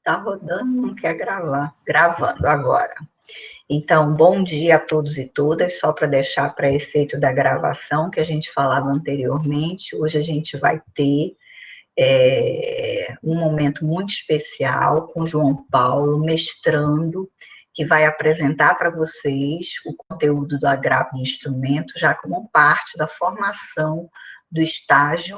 Tá rodando, não quer gravar. Gravando agora. Então, bom dia a todos e todas. Só para deixar para efeito da gravação que a gente falava anteriormente, hoje a gente vai ter um momento muito especial com João Paulo, mestrando, que vai apresentar para vocês o conteúdo do agravo de instrumento, já como parte da formação do estágio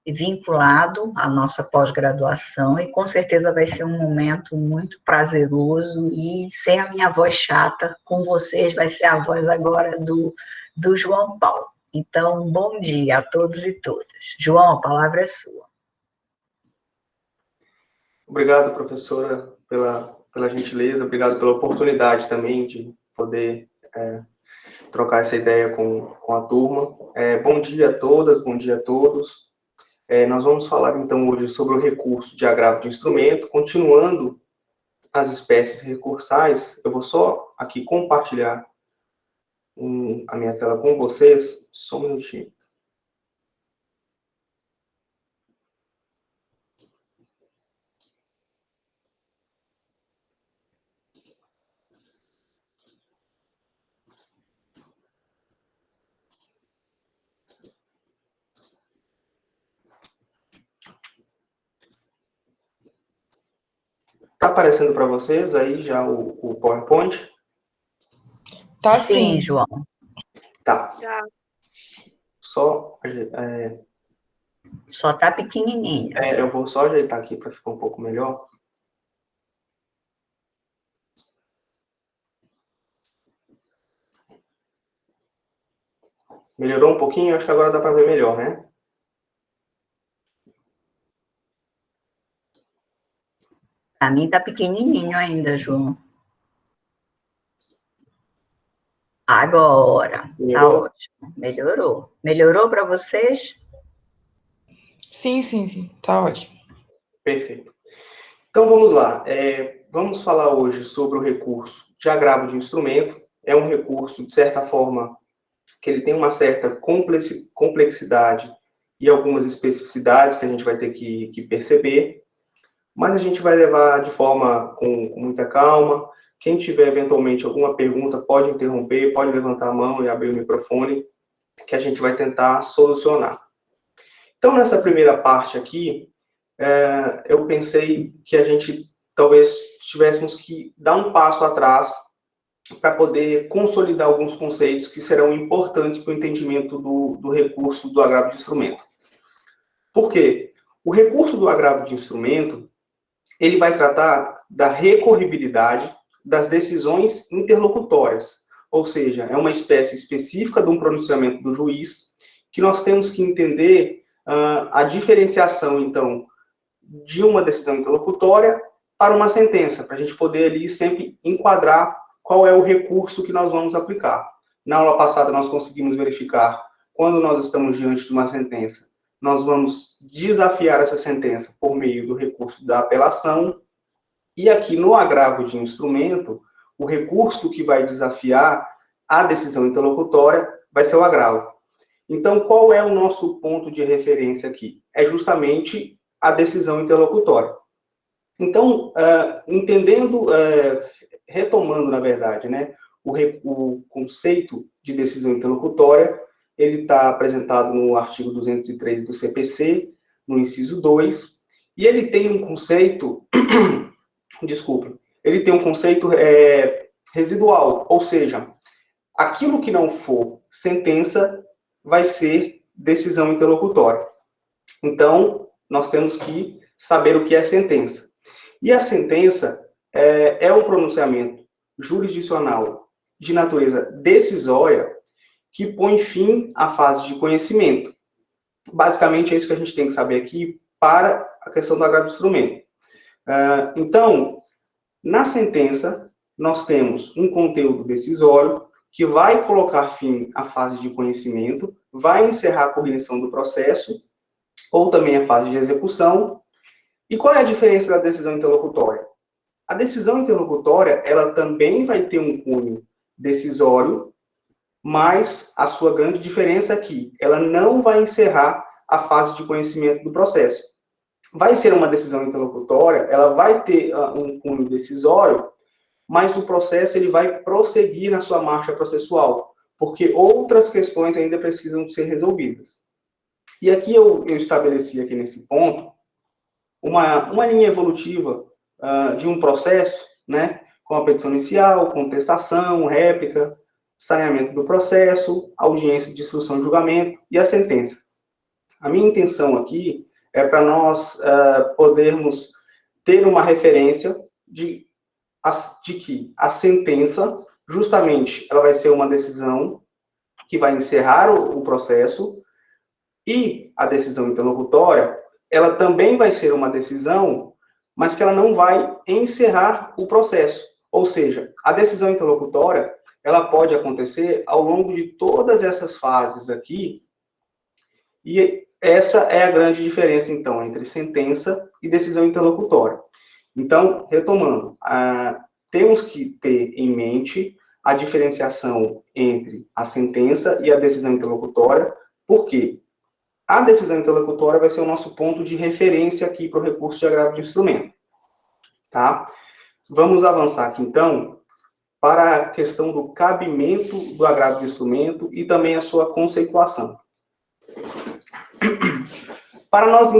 vinculado à nossa pós-graduação, e com certeza vai ser um momento muito prazeroso, e sem a minha voz chata, com vocês vai ser a voz agora do João Paulo. Então, bom dia a todos e todas. João, a palavra é sua. Obrigado, professora, pela gentileza, obrigado pela oportunidade também de poder trocar essa ideia com a turma. Bom dia a todas, bom dia a todos. Nós vamos falar, então, hoje sobre o recurso de agravo de instrumento, continuando as espécies recursais. Eu vou só aqui compartilhar a minha tela com vocês, só um minutinho. Está aparecendo para vocês aí já o PowerPoint? Tá Sim, sim. João. Tá. Só tá pequenininho. eu vou só ajeitar aqui para ficar um pouco melhor. Melhorou um pouquinho? Acho que agora dá para ver melhor, né? Para mim tá pequenininho ainda, João. Agora, Melhorou? tá ótimo. Melhorou. Melhorou para vocês? Sim. Tá ótimo. Perfeito. Então, vamos lá. Vamos falar hoje sobre o recurso de agravo de instrumento. É um recurso, de certa forma, que ele tem uma certa complexidade e algumas especificidades que a gente vai ter que perceber, mas a gente vai levar de forma com muita calma. Quem tiver, eventualmente, alguma pergunta, pode interromper, pode levantar a mão e abrir o microfone, que a gente vai tentar solucionar. Então, nessa primeira parte aqui, eu pensei que a gente talvez tivéssemos que dar um passo atrás para poder consolidar alguns conceitos que serão importantes para o entendimento do recurso do agravo de instrumento. Por quê? O recurso do agravo de instrumento, ele vai tratar da recorribilidade das decisões interlocutórias, ou seja, é uma espécie específica de um pronunciamento do juiz que nós temos que entender a diferenciação, então, de uma decisão interlocutória para uma sentença, para a gente poder ali sempre enquadrar qual é o recurso que nós vamos aplicar. Na aula passada nós conseguimos verificar quando nós estamos diante de uma sentença, nós vamos desafiar essa sentença por meio do recurso da apelação, e aqui no agravo de instrumento, o recurso que vai desafiar a decisão interlocutória vai ser o agravo. Então, qual é o nosso ponto de referência aqui? É justamente a decisão interlocutória. Então, retomando, na verdade, né, o conceito de decisão interlocutória, ele está apresentado no artigo 203 do CPC, no inciso 2, e ele tem um conceito, ele tem um conceito residual, ou seja, aquilo que não for sentença vai ser decisão interlocutória. Então, nós temos que saber o que é sentença. E a sentença é um pronunciamento jurisdicional de natureza decisória que põe fim à fase de conhecimento. Basicamente, é isso que a gente tem que saber aqui para a questão do agravo de instrumento. Então, na sentença, nós temos um conteúdo decisório que vai colocar fim à fase de conhecimento, vai encerrar a cognição do processo, ou também a fase de execução. E qual é a diferença da decisão interlocutória? A decisão interlocutória, ela também vai ter um cunho decisório, mas a sua grande diferença é que ela não vai encerrar a fase de conhecimento do processo. vai ser uma decisão interlocutória, ela vai ter um cunho decisório, mas o processo ele vai prosseguir na sua marcha processual, porque outras questões ainda precisam ser resolvidas. E aqui eu estabeleci aqui nesse ponto uma linha evolutiva de um processo, né, com a petição inicial, contestação, réplica, saneamento do processo, audiência de instrução e julgamento e a sentença. A minha intenção aqui é para nós podermos ter uma referência de que a sentença, justamente, ela vai ser uma decisão que vai encerrar o processo, e a decisão interlocutória, ela também vai ser uma decisão, mas que ela não vai encerrar o processo. Ou seja, a decisão interlocutória, ela pode acontecer ao longo de todas essas fases aqui, e essa é a grande diferença, então, entre sentença e decisão interlocutória. Então, retomando, temos que ter em mente a diferenciação entre a sentença e a decisão interlocutória, porque a decisão interlocutória vai ser o nosso ponto de referência aqui para o recurso de agravo de instrumento. Tá? Vamos avançar aqui, então, para a questão do cabimento do agravo de instrumento e também a sua conceituação. Para nós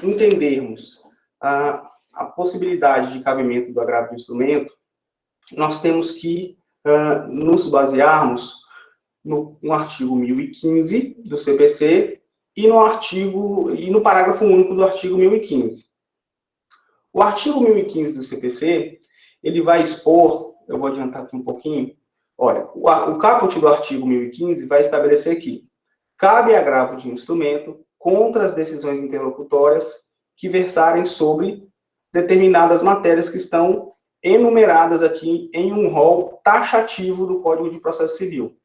entendermos a possibilidade de cabimento do agravo de instrumento, nós temos que nos basearmos no artigo 1015 do CPC e no parágrafo único do artigo 1015. O artigo 1015 do CPC, ele vai expor, eu vou adiantar aqui um pouquinho, olha, o caput do artigo 1015 vai estabelecer que cabe agravo de instrumento contra as decisões interlocutórias que versarem sobre determinadas matérias que estão enumeradas aqui em um rol taxativo do Código de Processo Civil.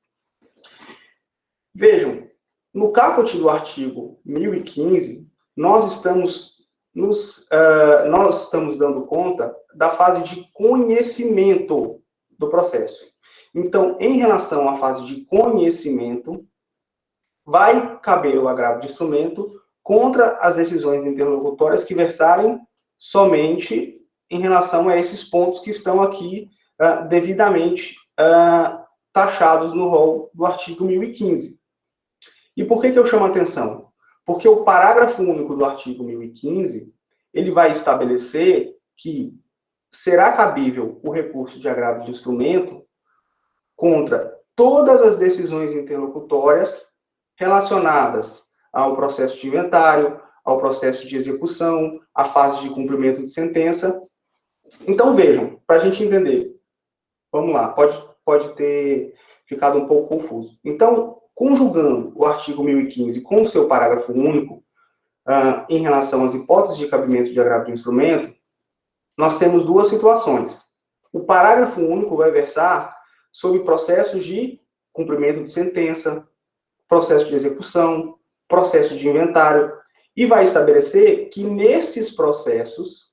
Vejam, no caput do artigo 1015, nós estamos dando conta da fase de conhecimento do processo. Então, em relação à fase de conhecimento, vai caber o agravo de instrumento contra as decisões interlocutórias que versarem somente em relação a esses pontos que estão aqui devidamente taxados no rol do artigo 1015. E por que eu chamo a atenção? Porque o parágrafo único do artigo 1015, ele vai estabelecer que será cabível o recurso de agravo de instrumento contra todas as decisões interlocutórias relacionadas ao processo de inventário, ao processo de execução, à fase de cumprimento de sentença. Então, vejam, para a gente entender, vamos lá, pode ter ficado um pouco confuso. Então, conjugando o artigo 1015 com o seu parágrafo único, em relação às hipóteses de cabimento de agravo de instrumento, nós temos duas situações. O parágrafo único vai versar sobre processos de cumprimento de sentença, processo de execução, processo de inventário, e vai estabelecer que nesses processos,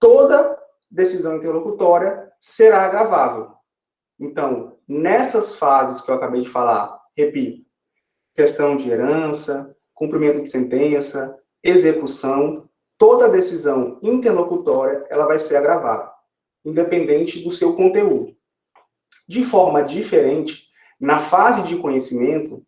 toda decisão interlocutória será agravável. Então, nessas fases que eu acabei de falar, repito, questão de herança, cumprimento de sentença, execução, toda decisão interlocutória, ela vai ser agravável, independente do seu conteúdo. De forma diferente, na fase de conhecimento,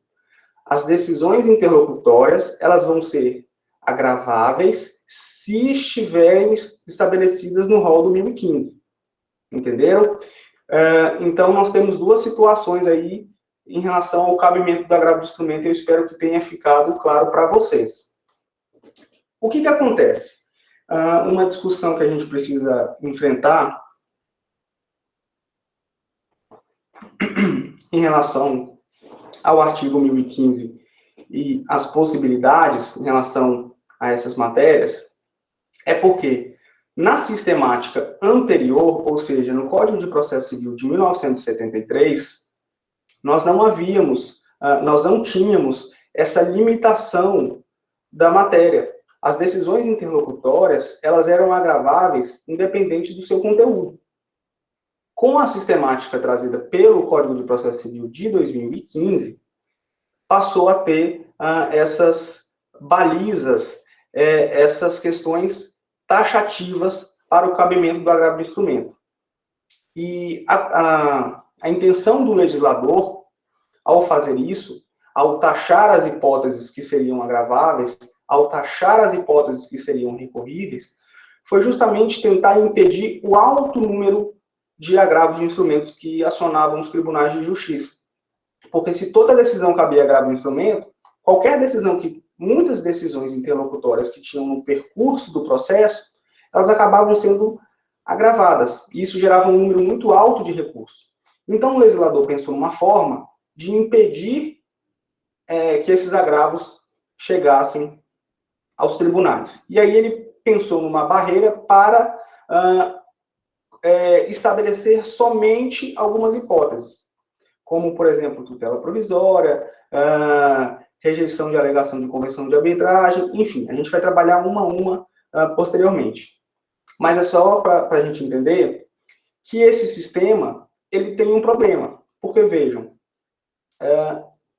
as decisões interlocutórias, elas vão ser agraváveis se estiverem estabelecidas no rol do 1015. Entenderam? Então, nós temos duas situações aí em relação ao cabimento do agravo de instrumento. Eu espero que tenha ficado claro para vocês. O que acontece? Uma discussão que a gente precisa enfrentar em relação ao artigo 1015 e as possibilidades em relação a essas matérias, é porque na sistemática anterior, ou seja, no Código de Processo Civil de 1973, nós não tínhamos essa limitação da matéria. As decisões interlocutórias, elas eram agraváveis independente do seu conteúdo. Com a sistemática trazida pelo Código de Processo Civil de 2015, passou a ter essas balizas, essas questões taxativas para o cabimento do agravo de instrumento. E a intenção do legislador, ao fazer isso, ao taxar as hipóteses que seriam agraváveis, ao taxar as hipóteses que seriam recorríveis, foi justamente tentar impedir o alto número de agravos de instrumentos que acionavam os tribunais de justiça. Porque se toda decisão cabia agravo de instrumento, qualquer decisão muitas decisões interlocutórias que tinham no percurso do processo, elas acabavam sendo agravadas. E isso gerava um número muito alto de recursos. Então, o legislador pensou numa forma de impedir que esses agravos chegassem aos tribunais. E aí ele pensou numa barreira para estabelecer somente algumas hipóteses, como, por exemplo, tutela provisória, rejeição de alegação de convenção de arbitragem, enfim, a gente vai trabalhar uma a uma posteriormente. Mas é só para a gente entender que esse sistema ele tem um problema, porque, vejam,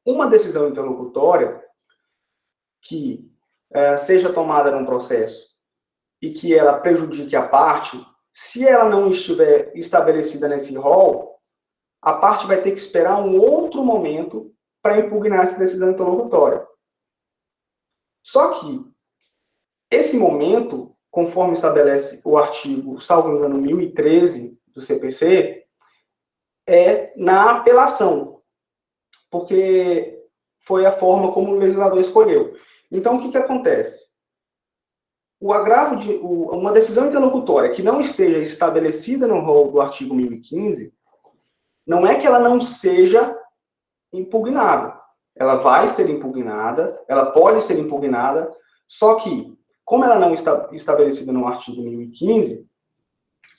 uma decisão interlocutória que seja tomada num processo e que ela prejudique a parte, se ela não estiver estabelecida nesse rol, a parte vai ter que esperar um outro momento para impugnar essa decisão interlocutória. Só que esse momento, conforme estabelece o artigo, salvo engano, 1013 do CPC, é na apelação, porque foi a forma como o legislador escolheu. Então, o que acontece? O agravo de uma decisão interlocutória que não esteja estabelecida no rol do artigo 1015, não é que ela não seja impugnável. Ela vai ser impugnada, ela pode ser impugnada, só que, como ela não está estabelecida no artigo 1015,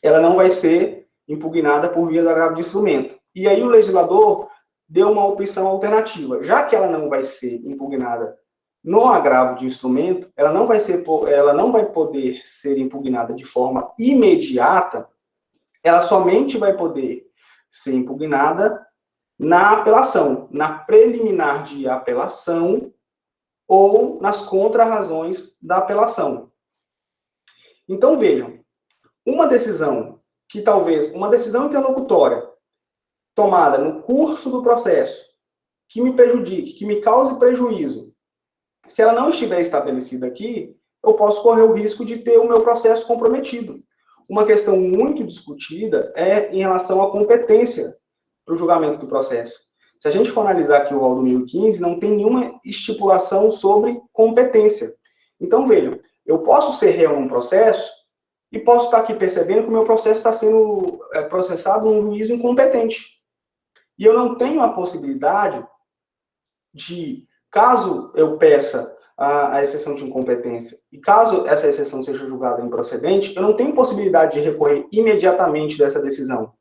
ela não vai ser impugnada por via do agravo de instrumento. E aí o legislador deu uma opção alternativa. Já que ela não vai ser impugnada no agravo de instrumento, ela não vai poder ser impugnada de forma imediata, ela somente vai poder ser impugnada na apelação, na preliminar de apelação ou nas contrarrazões da apelação. Então, vejam, uma decisão interlocutória tomada no curso do processo, que me prejudique, que me cause prejuízo, se ela não estiver estabelecida aqui, eu posso correr o risco de ter o meu processo comprometido. Uma questão muito discutida é em relação à competência para o julgamento do processo. Se a gente for analisar aqui o rol do 1015, não tem nenhuma estipulação sobre competência. Então, vejam, eu posso ser réu num processo e posso estar aqui percebendo que o meu processo está sendo processado num juízo incompetente. E eu não tenho a possibilidade de, caso eu peça a exceção de incompetência, e caso essa exceção seja julgada improcedente, eu não tenho possibilidade de recorrer imediatamente dessa decisão.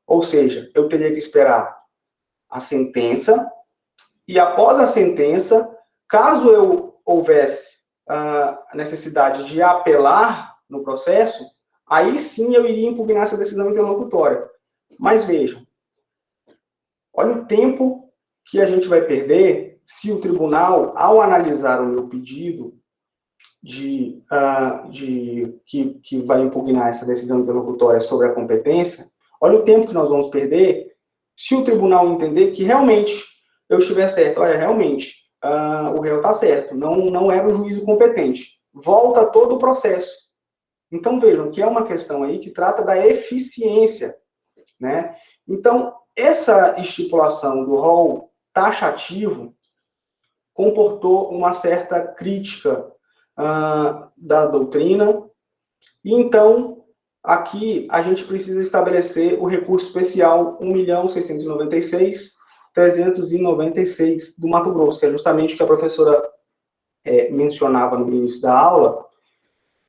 Ou seja, eu teria que esperar a sentença, e após a sentença, caso eu houvesse a necessidade de apelar no processo, aí sim eu iria impugnar essa decisão interlocutória. Mas vejam, olha o tempo que a gente vai perder se o tribunal, ao analisar o meu pedido que vai impugnar essa decisão interlocutória sobre a competência, olha o tempo que nós vamos perder se o tribunal entender que realmente eu estiver certo. Olha, realmente, o réu está certo, não era o juízo competente. Volta todo o processo. Então, vejam que é uma questão aí que trata da eficiência, né? Então, essa estipulação do rol taxativo comportou uma certa crítica da doutrina, e então, aqui a gente precisa estabelecer o recurso especial 1.696.396 do Mato Grosso, que é justamente o que a professora mencionava no início da aula,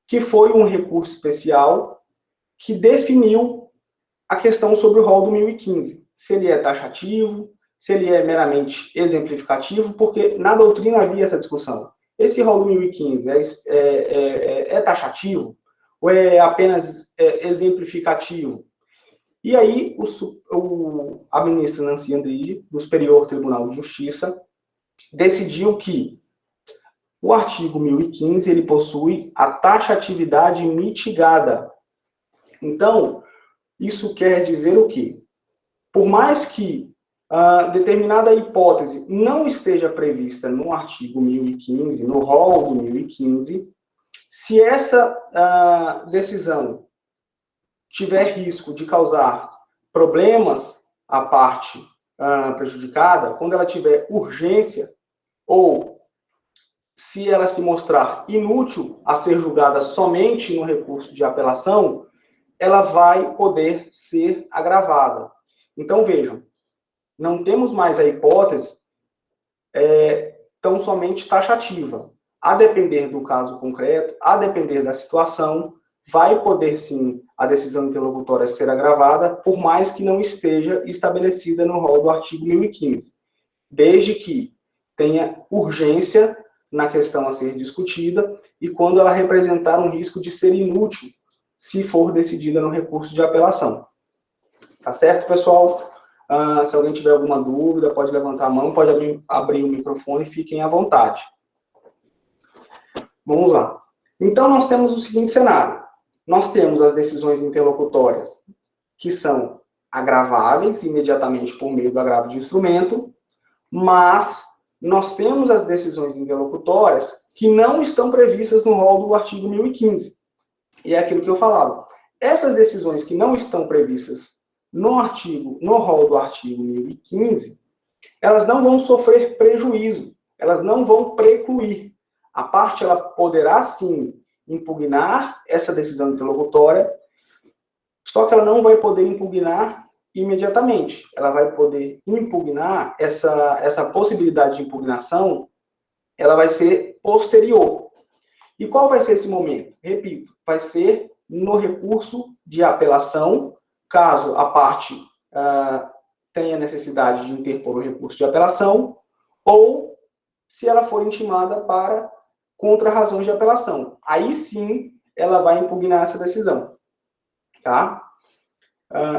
que foi um recurso especial que definiu a questão sobre o rol do 1015, se ele é taxativo, se ele é meramente exemplificativo, porque na doutrina havia essa discussão. Esse rol do 1015 é taxativo ou é apenas exemplificativo? E aí, a ministra Nancy Andrighi, do Superior Tribunal de Justiça, decidiu que O artigo 1015, ele possui a taxatividade mitigada. Então, isso quer dizer o quê? Por mais que determinada hipótese não esteja prevista no artigo 1015, no rol do 1015, se essa decisão tiver risco de causar problemas à parte prejudicada, quando ela tiver urgência, ou se ela se mostrar inútil a ser julgada somente no recurso de apelação, ela vai poder ser agravada. Então, vejam, não temos mais a hipótese tão somente taxativa. A depender do caso concreto, a depender da situação, vai poder sim a decisão interlocutória ser agravada, por mais que não esteja estabelecida no rol do artigo 1015, desde que tenha urgência na questão a ser discutida e quando ela representar um risco de ser inútil, se for decidida no recurso de apelação. Tá certo, pessoal? Se alguém tiver alguma dúvida, pode levantar a mão, pode abrir o microfone, fiquem à vontade. Vamos lá. Então, nós temos o seguinte cenário. Nós temos as decisões interlocutórias, que são agraváveis imediatamente por meio do agravo de instrumento, mas nós temos as decisões interlocutórias que não estão previstas no rol do artigo 1015. E é aquilo que eu falava. Essas decisões que não estão previstas no rol do artigo 1015, elas não vão sofrer prejuízo, elas não vão precluir. A parte, ela poderá, sim, impugnar essa decisão interlocutória, só que ela não vai poder impugnar imediatamente. Ela vai poder impugnar, essa possibilidade de impugnação, ela vai ser posterior. E qual vai ser esse momento? Repito, vai ser no recurso de apelação, caso a parte tenha necessidade de interpor o recurso de apelação, ou se ela for intimada para contra razões de apelação. Aí sim, ela vai impugnar essa decisão. Tá?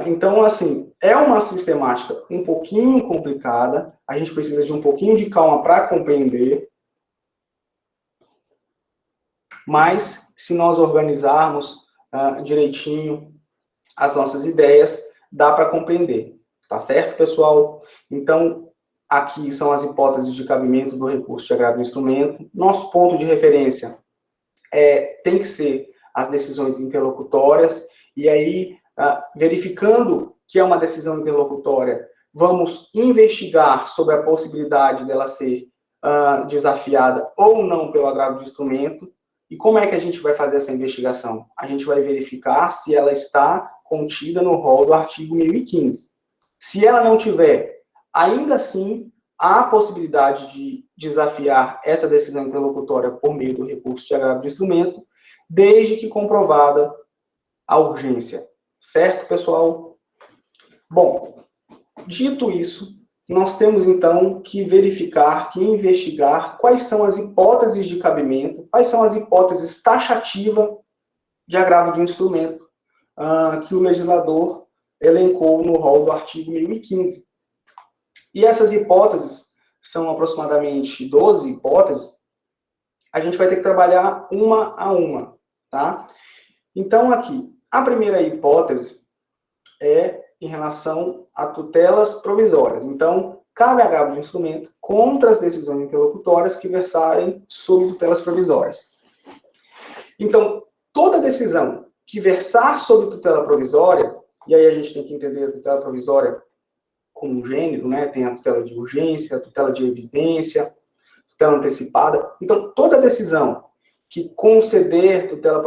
Então, assim, é uma sistemática um pouquinho complicada, a gente precisa de um pouquinho de calma para compreender, mas se nós organizarmos direitinho as nossas ideias, dá para compreender. Tá certo, pessoal? Então, aqui são as hipóteses de cabimento do recurso de agravo do instrumento. Nosso ponto de referência tem que ser as decisões interlocutórias, e aí, verificando que é uma decisão interlocutória, vamos investigar sobre a possibilidade dela ser desafiada ou não pelo agravo do instrumento. E como é que a gente vai fazer essa investigação? A gente vai verificar se ela está contida no rol do artigo 1015. Se ela não tiver, ainda assim, há a possibilidade de desafiar essa decisão interlocutória por meio do recurso de agravo do instrumento, desde que comprovada a urgência. Certo, pessoal? Bom, dito isso, nós temos, então, que verificar, que investigar quais são as hipóteses de cabimento, quais são as hipóteses taxativas de agravo de instrumento que o legislador elencou no rol do artigo 1015. E essas hipóteses, são aproximadamente 12 hipóteses, a gente vai ter que trabalhar uma a uma, tá? Então, aqui, a primeira hipótese é em relação a tutelas provisórias. Então, cabe agravo de instrumento contra as decisões interlocutórias que versarem sobre tutelas provisórias. Então, toda decisão que versar sobre tutela provisória, e aí a gente tem que entender a tutela provisória como um gênero, né? Tem a tutela de urgência, a tutela de evidência, tutela antecipada. Então, toda decisão que conceder tutela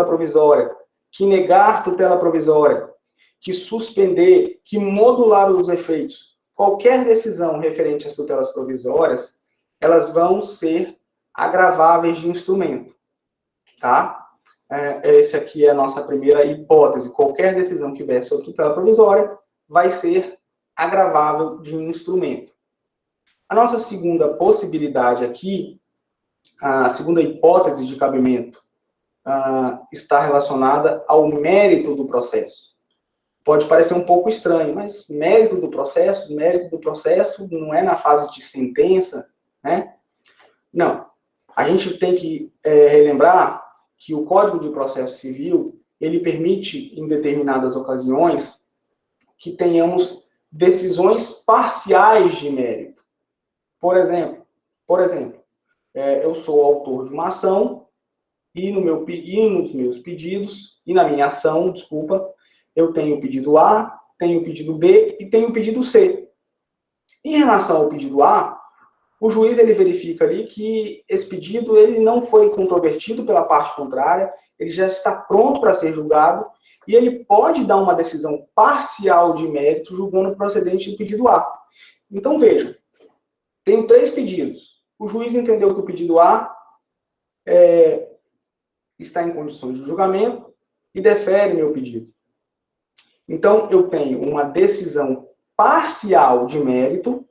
provisória, que negar tutela provisória, que suspender, que modular os efeitos, qualquer decisão referente às tutelas provisórias, elas vão ser agraváveis de instrumento, tá? Essa aqui é a nossa primeira hipótese. Qualquer decisão que vier sobre tutela provisória vai ser agravável de instrumento. A nossa segunda possibilidade aqui, a segunda hipótese de cabimento, está relacionada ao mérito do processo. Pode parecer um pouco estranho, mas mérito do processo não é na fase de sentença, né? Não. A gente tem que relembrar que o Código de Processo Civil, ele permite, em determinadas ocasiões, que tenhamos decisões parciais de mérito. Por exemplo, eu sou autor de uma ação e nos meus pedidos, e na minha ação, desculpa, eu tenho o pedido A, tenho o pedido B e tenho o pedido C. Em relação ao pedido A, o juiz ele verifica ali que esse pedido ele não foi controvertido pela parte contrária, ele já está pronto para ser julgado e ele pode dar uma decisão parcial de mérito julgando procedente do pedido A. Então, vejam, tenho 3 pedidos. O juiz entendeu que o pedido A está em condições de julgamento e defere meu pedido. Então, eu tenho uma decisão parcial de mérito,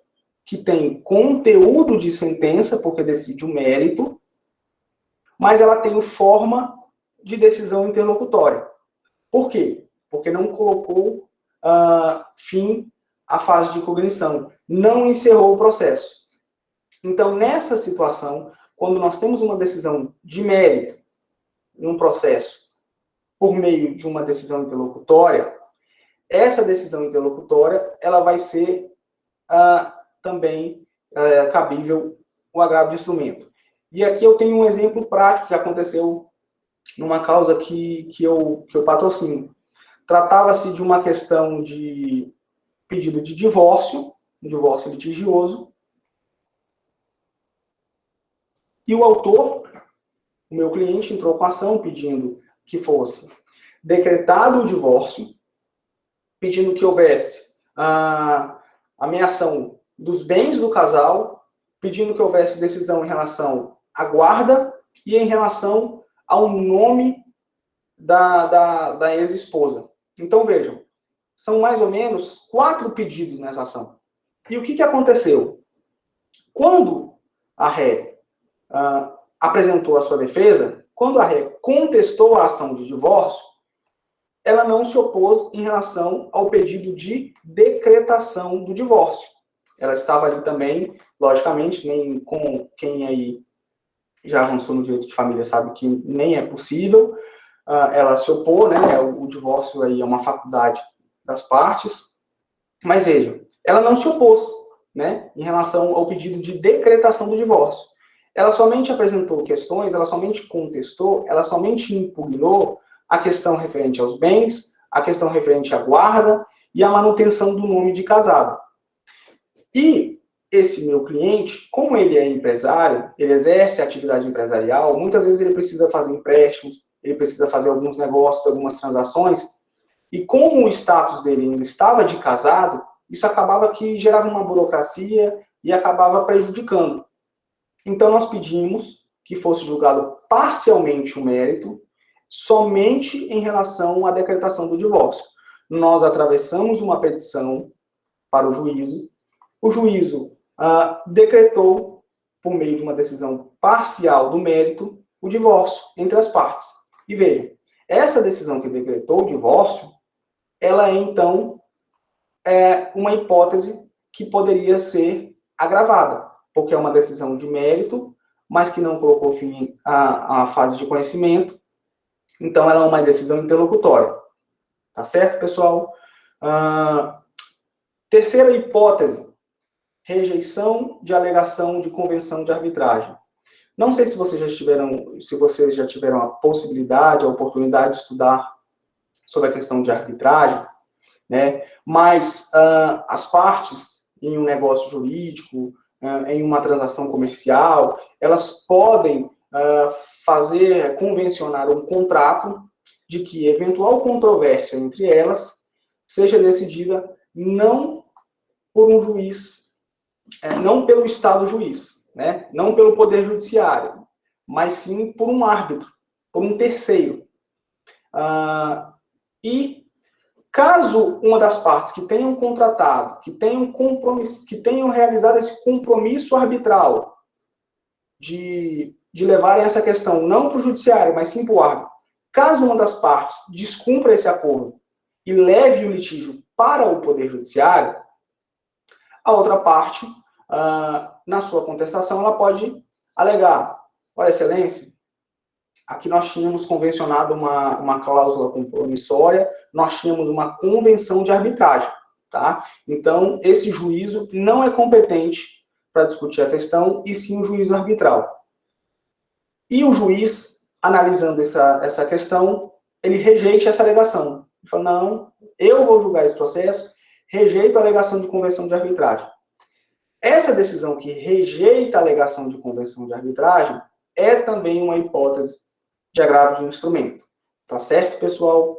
que tem conteúdo de sentença, porque decide o mérito, mas ela tem forma de decisão interlocutória. Por quê? Porque não colocou fim à fase de cognição, não encerrou o processo. Então, nessa situação, quando nós temos uma decisão de mérito num processo por meio de uma decisão interlocutória, essa decisão interlocutória ela vai ser também cabível o agravo de instrumento. E aqui eu tenho um exemplo prático que aconteceu numa causa que eu patrocino. Tratava-se de uma questão de pedido de divórcio, um divórcio litigioso, e o autor, o meu cliente, entrou com a ação pedindo que fosse decretado o divórcio, pedindo que houvesse a ameação dos bens do casal, pedindo que houvesse decisão em relação à guarda e em relação ao nome da ex-esposa. Então, vejam, são mais ou menos 4 pedidos nessa ação. E o que aconteceu? Quando a ré apresentou a sua defesa, quando a ré contestou a ação de divórcio, ela não se opôs em relação ao pedido de decretação do divórcio. Ela estava ali também, logicamente, nem com quem aí já avançou no direito de família sabe que nem é possível, ela se opor, né? O divórcio aí é uma faculdade das partes, mas vejam, ela não se opôs, né? Em relação ao pedido de decretação do divórcio. Ela somente apresentou questões, ela somente contestou, ela somente impugnou a questão referente aos bens, a questão referente à guarda e a manutenção do nome de casado. E esse meu cliente, como ele é empresário, ele exerce atividade empresarial, muitas vezes ele precisa fazer empréstimos, ele precisa fazer alguns negócios, algumas transações, e como o status dele ainda estava de casado, isso acabava que gerava uma burocracia e acabava prejudicando. Então nós pedimos que fosse julgado parcialmente o mérito, somente em relação à decretação do divórcio. Nós atravessamos uma petição para o juízo decretou, por meio de uma decisão parcial do mérito, o divórcio entre as partes. E vejam, essa decisão que decretou o divórcio, ela é, então, uma hipótese que poderia ser agravada, porque é uma decisão de mérito, mas que não colocou fim à fase de conhecimento, então ela é uma decisão interlocutória. Tá certo, pessoal? Terceira hipótese, rejeição de alegação de convenção de arbitragem. Não sei se vocês já tiveram a possibilidade, a oportunidade de estudar sobre a questão de arbitragem, né? Mas as partes em um negócio jurídico, em uma transação comercial, elas podem convencionar um contrato de que eventual controvérsia entre elas seja decidida não por um juiz, não pelo Estado juiz, né? Não pelo Poder Judiciário, mas sim por um árbitro, por um terceiro. E caso uma das partes que tenham contratado, que tenham realizado esse compromisso arbitral de levarem essa questão não para o judiciário, mas sim para o árbitro, caso uma das partes descumpra esse acordo e leve o litígio para o Poder Judiciário, a outra parte, na sua contestação, ela pode alegar, Vossa Excelência, aqui nós tínhamos convencionado uma cláusula compromissória, nós tínhamos uma convenção de arbitragem, tá? Então, esse juízo não é competente para discutir a questão, e sim o juízo arbitral. E o juiz, analisando essa questão, ele rejeita essa alegação. Ele fala, não, eu vou julgar esse processo, rejeito a alegação de convenção de arbitragem. Essa decisão que rejeita a alegação de convenção de arbitragem é também uma hipótese de agravo de instrumento. Tá certo, pessoal?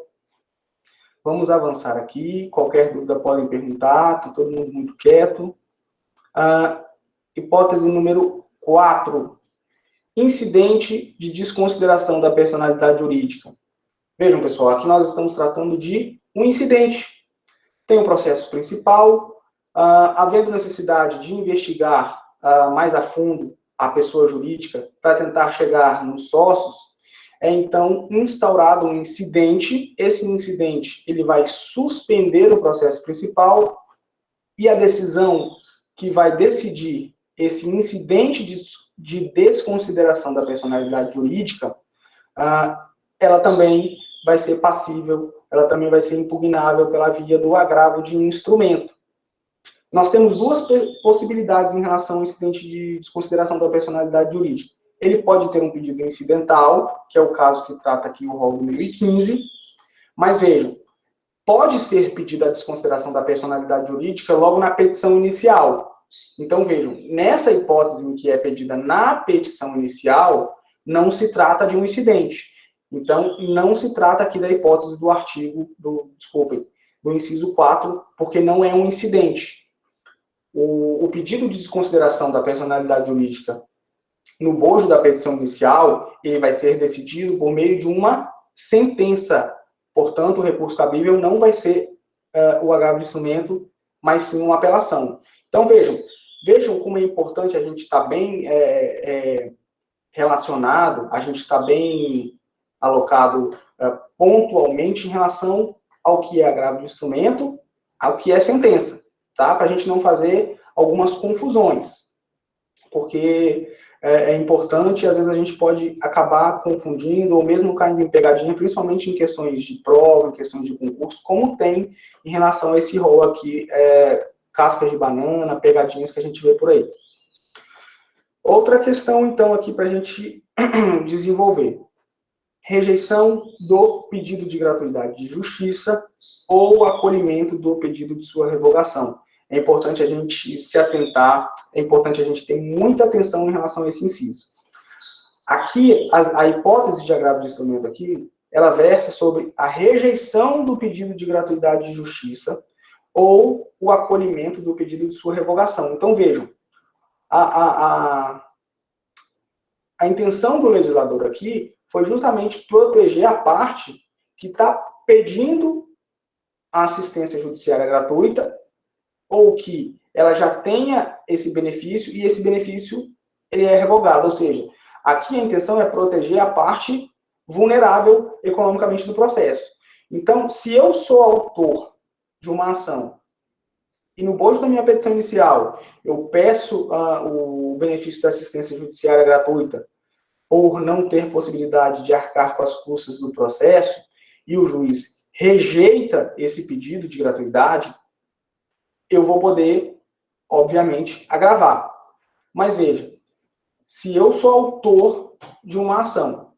Vamos avançar aqui. Qualquer dúvida podem perguntar. Está todo mundo muito quieto. Hipótese número 4. Incidente de desconsideração da personalidade jurídica. Vejam, pessoal, aqui nós estamos tratando de um incidente. Tem um processo principal, havendo necessidade de investigar mais a fundo a pessoa jurídica para tentar chegar nos sócios, é então instaurado um incidente. Esse incidente ele vai suspender o processo principal, e a decisão que vai decidir esse incidente de desconsideração da personalidade jurídica, ela também vai ser passível, ela também vai ser impugnável pela via do agravo de instrumento. Nós temos duas possibilidades em relação ao incidente de desconsideração da personalidade jurídica. Ele pode ter um pedido incidental, que é o caso que trata aqui o rol 2015, mas vejam, pode ser pedida a desconsideração da personalidade jurídica logo na petição inicial. Então, vejam, nessa hipótese em que é pedida na petição inicial, não se trata de um incidente. Então, não se trata aqui da hipótese do artigo, do inciso 4, porque não é um incidente. O pedido de desconsideração da personalidade jurídica no bojo da petição inicial, ele vai ser decidido por meio de uma sentença. Portanto, o recurso cabível não vai ser o agravo de instrumento, mas sim uma apelação. Então, vejam como é importante a gente estar bem relacionado, a gente estar bem alocado pontualmente em relação ao que é agravo de instrumento, ao que é sentença, tá? Para a gente não fazer algumas confusões, porque é importante, às vezes a gente pode acabar confundindo, ou mesmo caindo em pegadinha, principalmente em questões de prova, em questões de concurso, como tem em relação a esse rol aqui, cascas de banana, pegadinhas que a gente vê por aí. Outra questão, então, aqui para a gente desenvolver. Rejeição do pedido de gratuidade de justiça ou acolhimento do pedido de sua revogação. É importante a gente se atentar, é importante a gente ter muita atenção em relação a esse inciso. Aqui, a hipótese de agravo de instrumento aqui, ela versa sobre a rejeição do pedido de gratuidade de justiça ou o acolhimento do pedido de sua revogação. Então, vejam, a intenção do legislador aqui foi justamente proteger a parte que está pedindo a assistência judiciária gratuita, ou que ela já tenha esse benefício, e esse benefício ele é revogado. Ou seja, aqui a intenção é proteger a parte vulnerável economicamente do processo. Então, se eu sou autor de uma ação, e no bojo da minha petição inicial, eu peço o benefício da assistência judiciária gratuita, por não ter possibilidade de arcar com as custas do processo, e o juiz rejeita esse pedido de gratuidade, eu vou poder, obviamente, agravar. Mas veja, se eu sou autor de uma ação,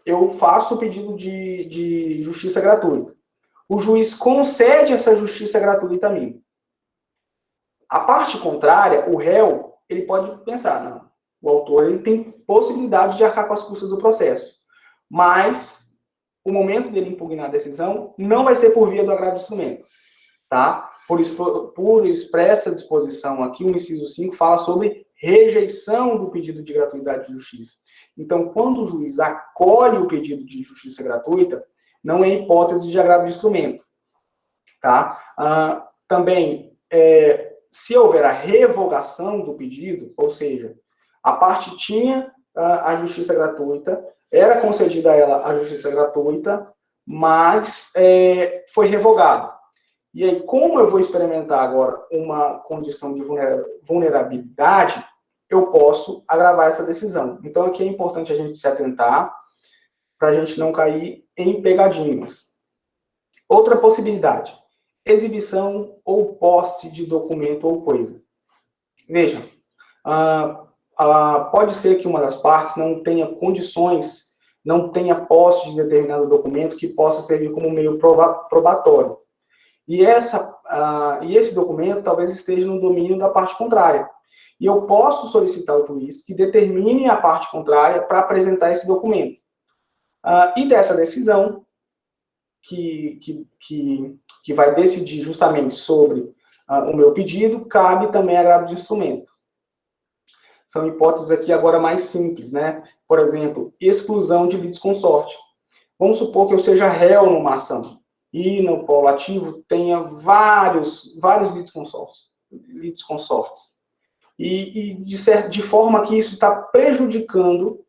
eu faço o pedido de justiça gratuita, o juiz concede essa justiça gratuita a mim. A parte contrária, o réu, ele pode pensar, não, o autor ele tem possibilidade de arcar com as custas do processo, mas o momento dele impugnar a decisão não vai ser por via do agravo de instrumento. Tá? Por expressa disposição aqui, o inciso 5 fala sobre rejeição do pedido de gratuidade de justiça. Então, quando o juiz acolhe o pedido de justiça gratuita, não é hipótese de agravo de instrumento. Tá? Também, se houver a revogação do pedido, ou seja, a parte tinha a justiça gratuita, era concedida a ela a justiça gratuita, mas foi revogado. E aí, como eu vou experimentar agora uma condição de vulnerabilidade, eu posso agravar essa decisão. Então, aqui é importante a gente se atentar para a gente não cair em pegadinhas. Outra possibilidade, exibição ou posse de documento ou coisa. Veja, pode ser que uma das partes não tenha condições, não tenha posse de determinado documento que possa servir como meio probatório. E esse documento talvez esteja no domínio da parte contrária. E eu posso solicitar ao juiz que determine a parte contrária para apresentar esse documento. E dessa decisão, que vai decidir justamente sobre o meu pedido, cabe também agravo de instrumento. São hipóteses aqui agora mais simples, né? Por exemplo, exclusão de litisconsorte. Vamos supor que eu seja réu numa ação e no polo ativo tenha vários litisconsortes. E de forma que isso está prejudicando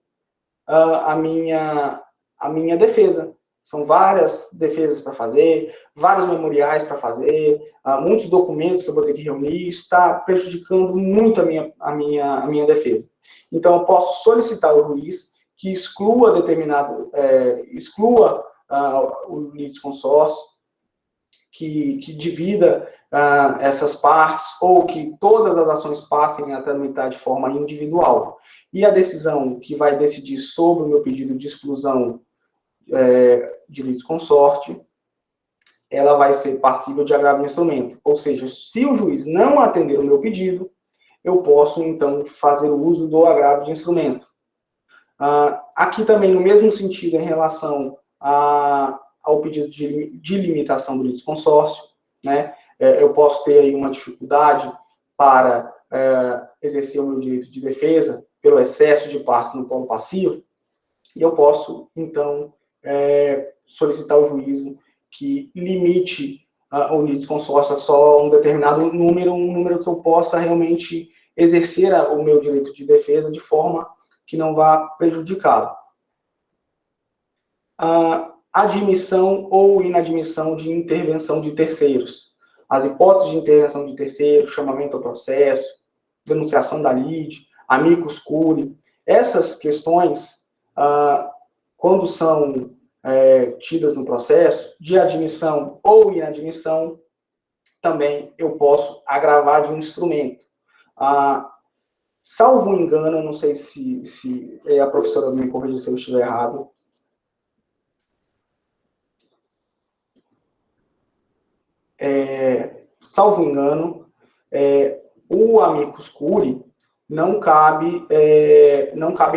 a minha defesa. São várias defesas para fazer, vários memoriais para fazer, muitos documentos que eu vou ter que reunir, isso está prejudicando muito a minha defesa. Então, eu posso solicitar ao juiz que exclua o litisconsórcio, que divida essas partes, ou que todas as ações passem a tramitar de forma individual. E a decisão que vai decidir sobre o meu pedido de exclusão de litisconsorte, ela vai ser passível de agravo de instrumento. Ou seja, se o juiz não atender o meu pedido, eu posso, então, fazer o uso do agravo de instrumento. Aqui também, no mesmo sentido, em relação ao pedido de limitação do litisconsórcio, né? Eu posso ter aí uma dificuldade para exercer o meu direito de defesa pelo excesso de partes no polo passivo, e eu posso, então, solicitar ao juízo que limite o litisconsórcio a só um determinado número, um número que eu possa realmente exercer o meu direito de defesa de forma que não vá prejudicá-lo. Admissão ou inadmissão de intervenção de terceiros. As hipóteses de intervenção de terceiros, chamamento ao processo, denunciação da lide, amicus curiae, essas questões, quando são tidas no processo, de admissão ou inadmissão, também eu posso agravar de um instrumento. Salvo engano, não sei se a professora me corrija se eu estiver errado, salvo engano, o amicus curiae não cabe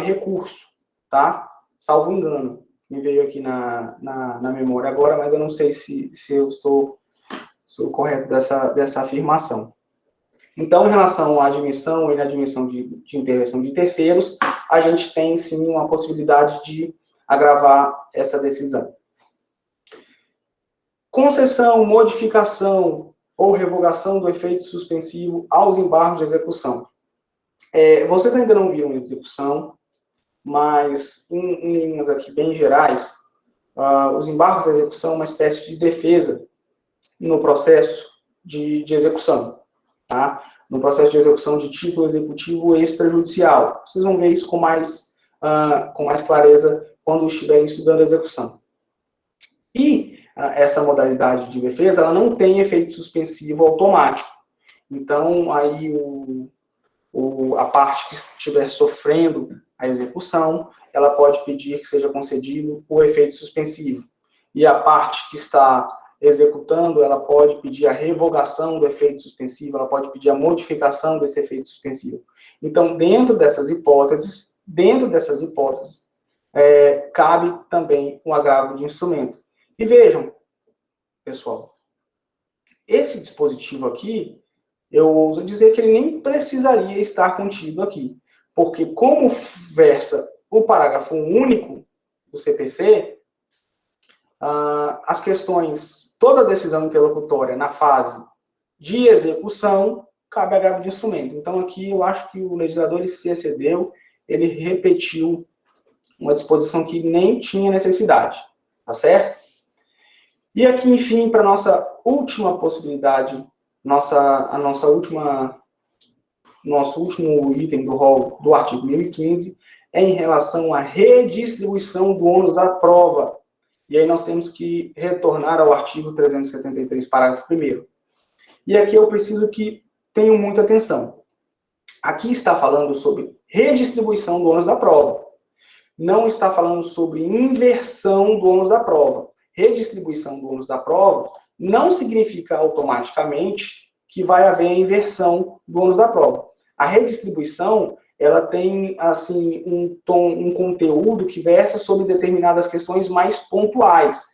recurso, tá? Salvo engano. Me veio aqui na memória agora, mas eu não sei se eu estou correto dessa afirmação. Então, em relação à admissão e inadmissão de intervenção de terceiros, a gente tem, sim, uma possibilidade de agravar essa decisão. Concessão, modificação ou revogação do efeito suspensivo aos embargos de execução. Vocês ainda não viram execução, mas, em linhas aqui bem gerais, os embargos de execução são uma espécie de defesa no processo de execução, tá? No processo de execução de título executivo extrajudicial. Vocês vão ver isso com mais clareza quando estiverem estudando a execução. E essa modalidade de defesa, ela não tem efeito suspensivo automático. Então, aí a parte que estiver sofrendo a execução, ela pode pedir que seja concedido o efeito suspensivo. E a parte que está executando, ela pode pedir a revogação do efeito suspensivo, ela pode pedir a modificação desse efeito suspensivo. Então, dentro dessas hipóteses, cabe também um agravo de instrumento. E vejam, pessoal, esse dispositivo aqui, eu ouso dizer que ele nem precisaria estar contido aqui, porque como versa o parágrafo único do CPC, as questões, toda decisão interlocutória na fase de execução, cabe agravo de instrumento. Então, aqui eu acho que o legislador se excedeu, ele repetiu uma disposição que nem tinha necessidade, tá certo? E aqui, enfim, para a nossa última possibilidade, a nossa última nosso último item do rol do artigo 1015, é em relação à redistribuição do ônus da prova. E aí nós temos que retornar ao artigo 373, parágrafo 1º. E aqui eu preciso que tenham muita atenção. Aqui está falando sobre redistribuição do ônus da prova. Não está falando sobre inversão do ônus da prova. Redistribuição do ônus da prova não significa automaticamente que vai haver a inversão do ônus da prova. A redistribuição, ela tem, assim, um conteúdo que versa sobre determinadas questões mais pontuais,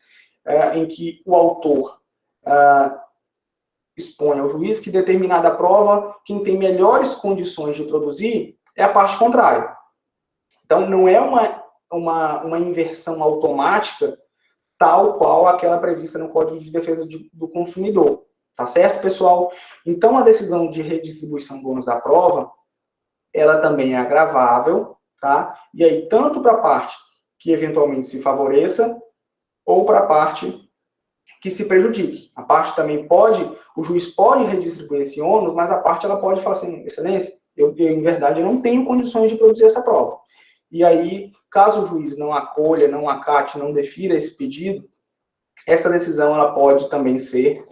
em que o autor expõe ao juiz que determinada prova, quem tem melhores condições de produzir é a parte contrária. Então, não é uma inversão automática tal qual aquela prevista no Código de Defesa do Consumidor. Tá certo, pessoal? Então, a decisão de redistribuição do ônus da prova, ela também é agravável, tá? E aí, tanto para a parte que eventualmente se favoreça, ou para a parte que se prejudique. A parte também o juiz pode redistribuir esse ônus, mas a parte ela pode falar assim, excelência, eu em verdade, eu não tenho condições de produzir essa prova. E aí, caso o juiz não acolha, não acate, não defira esse pedido, essa decisão ela pode também ser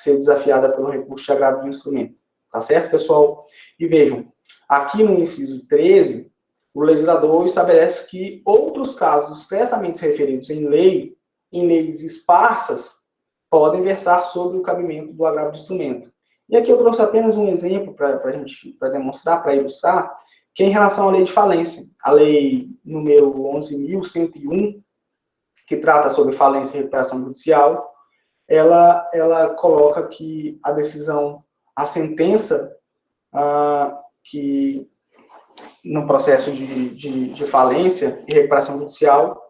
desafiada pelo recurso de agravo de instrumento. Tá certo, pessoal? E vejam, aqui no inciso 13, o legislador estabelece que outros casos expressamente referidos em leis esparsas, podem versar sobre o cabimento do agravo de instrumento. E aqui eu trouxe apenas um exemplo para demonstrar, para ilustrar, que é em relação à lei de falência. A lei número 11.101, que trata sobre falência e recuperação judicial, ela coloca que a sentença que no processo de falência e recuperação judicial,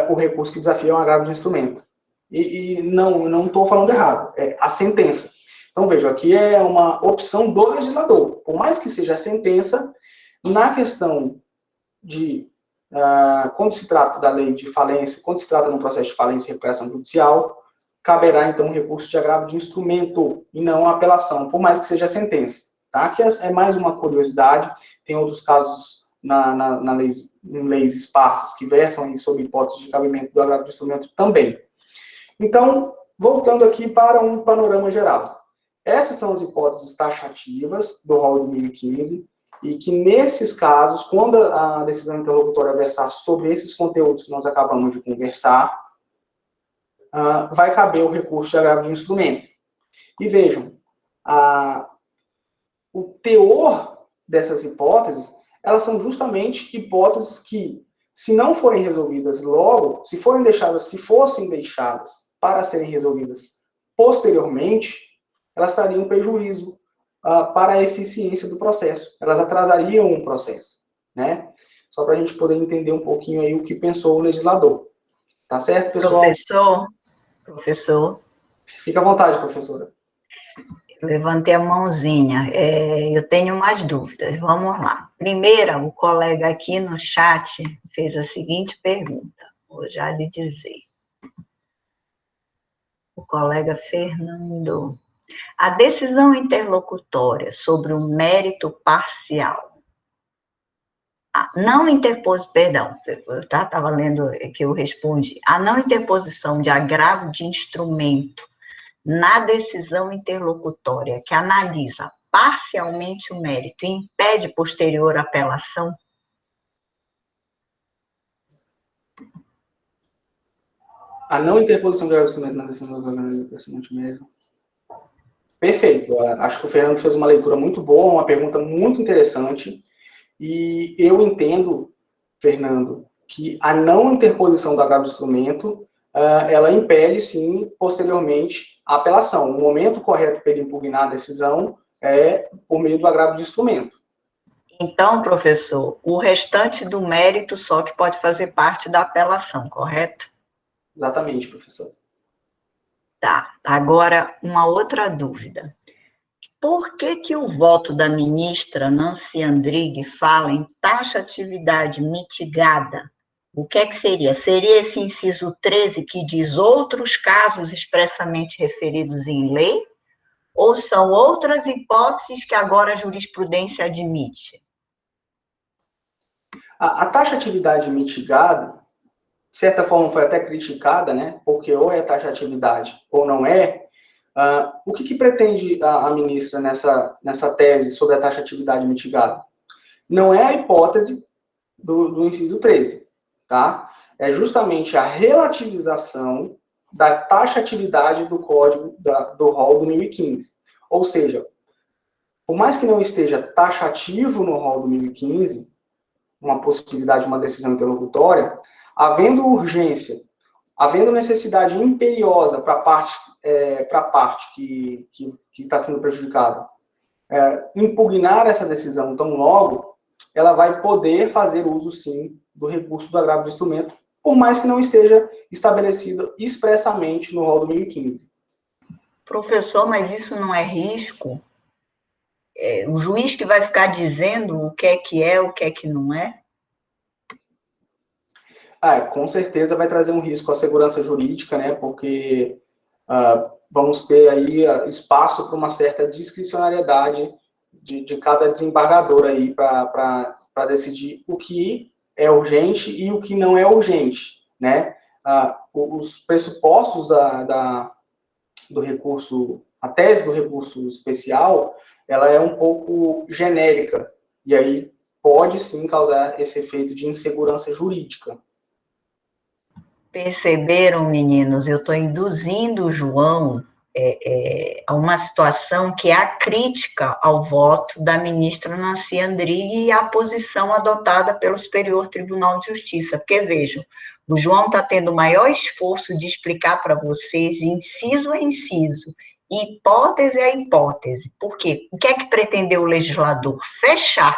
o recurso que desafia é um agravo de instrumento. E não estou falando errado, é a sentença. Então, veja, aqui é uma opção do legislador. Por mais que seja a sentença, na questão de quando se trata da lei de falência, quando se trata de um processo de falência e recuperação judicial, caberá, então, um recurso de agravo de instrumento e não a apelação, por mais que seja a sentença. Tá? Que é mais uma curiosidade, tem outros casos em leis esparsas que versam sobre hipótese de cabimento do agravo de instrumento também. Então, voltando aqui para um panorama geral. Essas são as hipóteses taxativas do rol de 2015, e que nesses casos, quando a decisão interlocutória versar sobre esses conteúdos que nós acabamos de conversar, vai caber o recurso de agravo de instrumento. E vejam, o teor dessas hipóteses, elas são justamente hipóteses que, se não forem resolvidas logo, se fossem deixadas para serem resolvidas posteriormente, elas trariam um prejuízo para a eficiência do processo. Elas atrasariam o processo, né? Só para a gente poder entender um pouquinho aí o que pensou o legislador. Tá certo, pessoal? Professor. Fica à vontade, professora. Levantei a mãozinha. Eu tenho umas dúvidas. Vamos lá. Primeiro, o colega aqui no chat fez a seguinte pergunta. Vou já lhe dizer. O colega Fernando. A decisão interlocutória sobre o mérito parcial. Não interpôs, perdão, estava lendo que eu respondi. A não interposição de agravo de instrumento na decisão interlocutória que analisa parcialmente o mérito e impede posterior apelação? A não interposição de agravo de instrumento na decisão do mérito. Perfeito. Acho que o Fernando fez uma leitura muito boa, uma pergunta muito interessante. E eu entendo, Fernando, que a não interposição do agravo de instrumento, ela impede, sim, posteriormente, a apelação. O momento correto para ele impugnar a decisão é por meio do agravo de instrumento. Então, professor, o restante do mérito só que pode fazer parte da apelação, correto? Exatamente, professor. Tá. Agora, uma outra dúvida. Por que o voto da ministra Nancy Andrighi fala em taxatividade mitigada? O que seria? Seria esse inciso 13 que diz outros casos expressamente referidos em lei? Ou são outras hipóteses que agora a jurisprudência admite? A taxatividade mitigada, de certa forma, foi até criticada, né? Porque ou é taxatividade ou não é. O que pretende a ministra nessa tese sobre a taxatividade mitigada? Não é a hipótese do inciso 13, tá? É justamente a relativização da taxatividade do código do rol 2015. Ou seja, por mais que não esteja taxativo no rol 2015, uma possibilidade de uma decisão interlocutória, havendo urgência, havendo necessidade imperiosa para a parte que está sendo prejudicada, impugnar essa decisão tão logo, ela vai poder fazer uso, sim, do recurso do agravo de instrumento, por mais que não esteja estabelecido expressamente no rol 2015. Professor, mas isso não é risco? O juiz que vai ficar dizendo o que é, o que não é? Com certeza vai trazer um risco à segurança jurídica, né? Porque vamos ter aí espaço para uma certa discricionariedade de cada desembargador aí para decidir o que é urgente e o que não é urgente, né? Os pressupostos do recurso, a tese do recurso especial, ela é um pouco genérica, e aí pode sim causar esse efeito de insegurança jurídica. Perceberam, meninos? Eu estou induzindo o João a uma situação que é a crítica ao voto da ministra Nancy Andrighi e à posição adotada pelo Superior Tribunal de Justiça. Porque, vejam, o João está tendo o maior esforço de explicar para vocês, inciso a inciso, hipótese a hipótese. Por quê? O que é que pretendeu o legislador? Fechar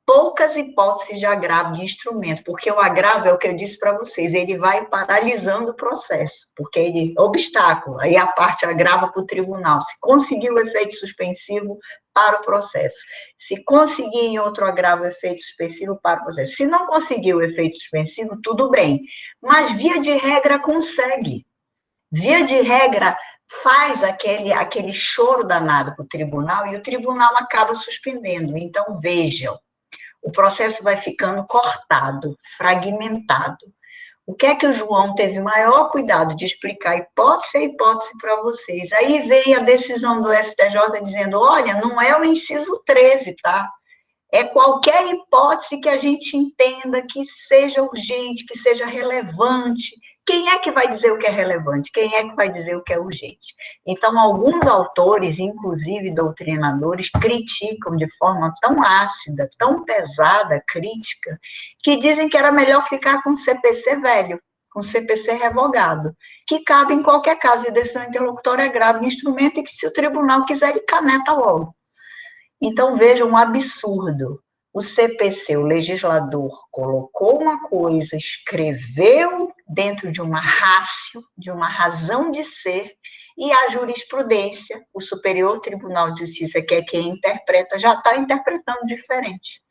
poucas hipóteses de agravo de instrumento, porque o agravo é o que eu disse para vocês, ele vai paralisando o processo, porque ele obstáculo, aí a parte agrava para o tribunal. Se conseguir o efeito suspensivo, para o processo. Se conseguir em outro agravo o efeito suspensivo, para o processo. Se não conseguir o efeito suspensivo, tudo bem. Mas, via de regra, consegue. Via de regra, faz aquele choro danado para o tribunal e o tribunal acaba suspendendo. Então, vejam, o processo vai ficando cortado, fragmentado. O que é que o João teve maior cuidado de explicar hipótese a hipótese para vocês? Aí veio a decisão do STJ dizendo, olha, não é o inciso 13, tá? É qualquer hipótese que a gente entenda que seja urgente, que seja relevante. Quem é que vai dizer o que é relevante? Quem é que vai dizer o que é urgente? Então, alguns autores, inclusive doutrinadores, criticam de forma tão ácida, tão pesada, crítica, que dizem que era melhor ficar com o CPC velho, com o CPC revogado, que cabe em qualquer caso de decisão interlocutória grave no instrumento e que, se o tribunal quiser, ele caneta logo. Então, vejam um absurdo. O CPC, o legislador, colocou uma coisa, escreveu dentro de uma rácio, de uma razão de ser, e a jurisprudência, o Superior Tribunal de Justiça, que é quem interpreta, já está interpretando diferente.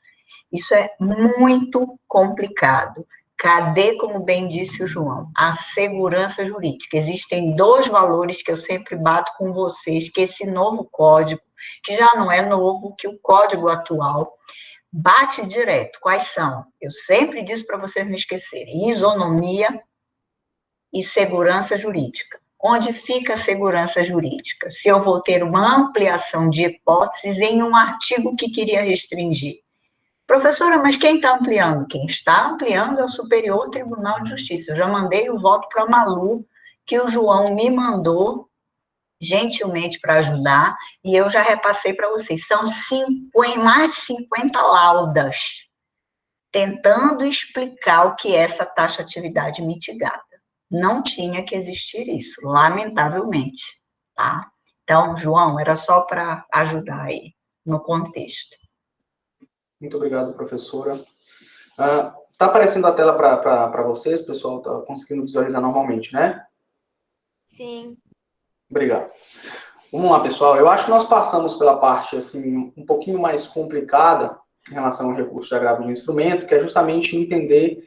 Isso é muito complicado. Cadê, como bem disse o João, a segurança jurídica? Existem dois valores que eu sempre bato com vocês, que esse novo código, que já não é novo, que o código atual bate direto. Quais são? Eu sempre disse para vocês não esquecerem: isonomia e segurança jurídica. Onde fica a segurança jurídica? Se eu vou ter uma ampliação de hipóteses em um artigo que queria restringir. Professora, mas quem está ampliando? Quem está ampliando é o Superior Tribunal de Justiça. Eu já mandei o voto para a Malu, que o João me mandou gentilmente para ajudar, e eu já repassei para vocês. São mais de 50 laudas tentando explicar o que é essa taxatividade mitigada. Não tinha que existir isso, lamentavelmente, tá? Então, João, era só para ajudar aí no contexto. Muito obrigado, professora. Tá aparecendo a tela para vocês, pessoal? Está conseguindo visualizar normalmente, né? Sim. Obrigado. Vamos lá, pessoal. Eu acho que nós passamos pela parte assim um pouquinho mais complicada em relação ao recurso de agravo de instrumento, que é justamente entender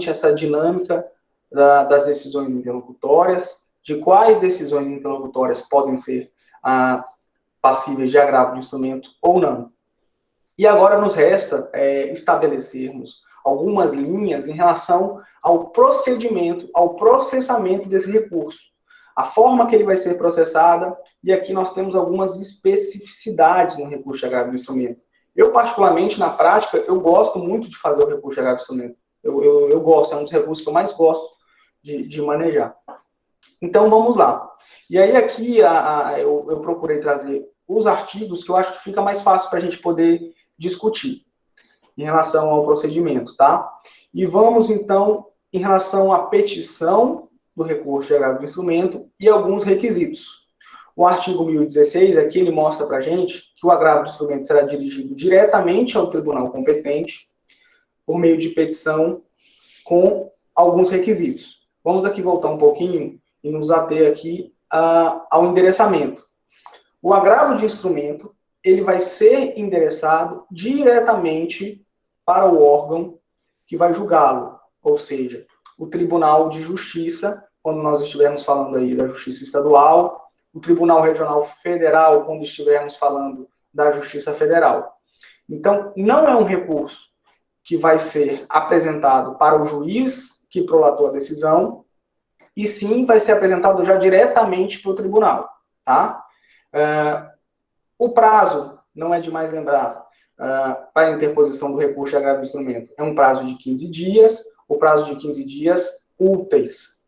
essa dinâmica das decisões interlocutórias, de quais decisões interlocutórias podem ser passíveis de agravo de instrumento ou não. E agora nos resta estabelecermos algumas linhas em relação ao procedimento, ao processamento desse recurso, a forma que ele vai ser processada, e aqui nós temos algumas especificidades no recurso de agravo de instrumento. Eu, particularmente, na prática, eu gosto muito de fazer o recurso de agravo de instrumento. Eu gosto, é um dos recursos que eu mais gosto de manejar. Então, vamos lá. E aí, aqui, eu procurei trazer os artigos que eu acho que fica mais fácil para a gente poder discutir em relação ao procedimento, tá? E vamos, então, em relação à petição do recurso de agravo do instrumento e alguns requisitos. O artigo 1016, aqui, ele mostra para a gente que o agravo do instrumento será dirigido diretamente ao tribunal competente por meio de petição com alguns requisitos. Vamos aqui voltar um pouquinho e nos ater aqui ao endereçamento. O agravo de instrumento, ele vai ser endereçado diretamente para o órgão que vai julgá-lo, ou seja, o Tribunal de Justiça, quando nós estivermos falando aí da Justiça Estadual, o Tribunal Regional Federal, quando estivermos falando da Justiça Federal. Então, não é um recurso que vai ser apresentado para o juiz que prolatou a decisão, e sim vai ser apresentado já diretamente para o tribunal, tá? O prazo, não é demais lembrar, para a interposição do recurso de agravo do instrumento, é um prazo de 15 dias, o prazo de 15 dias úteis,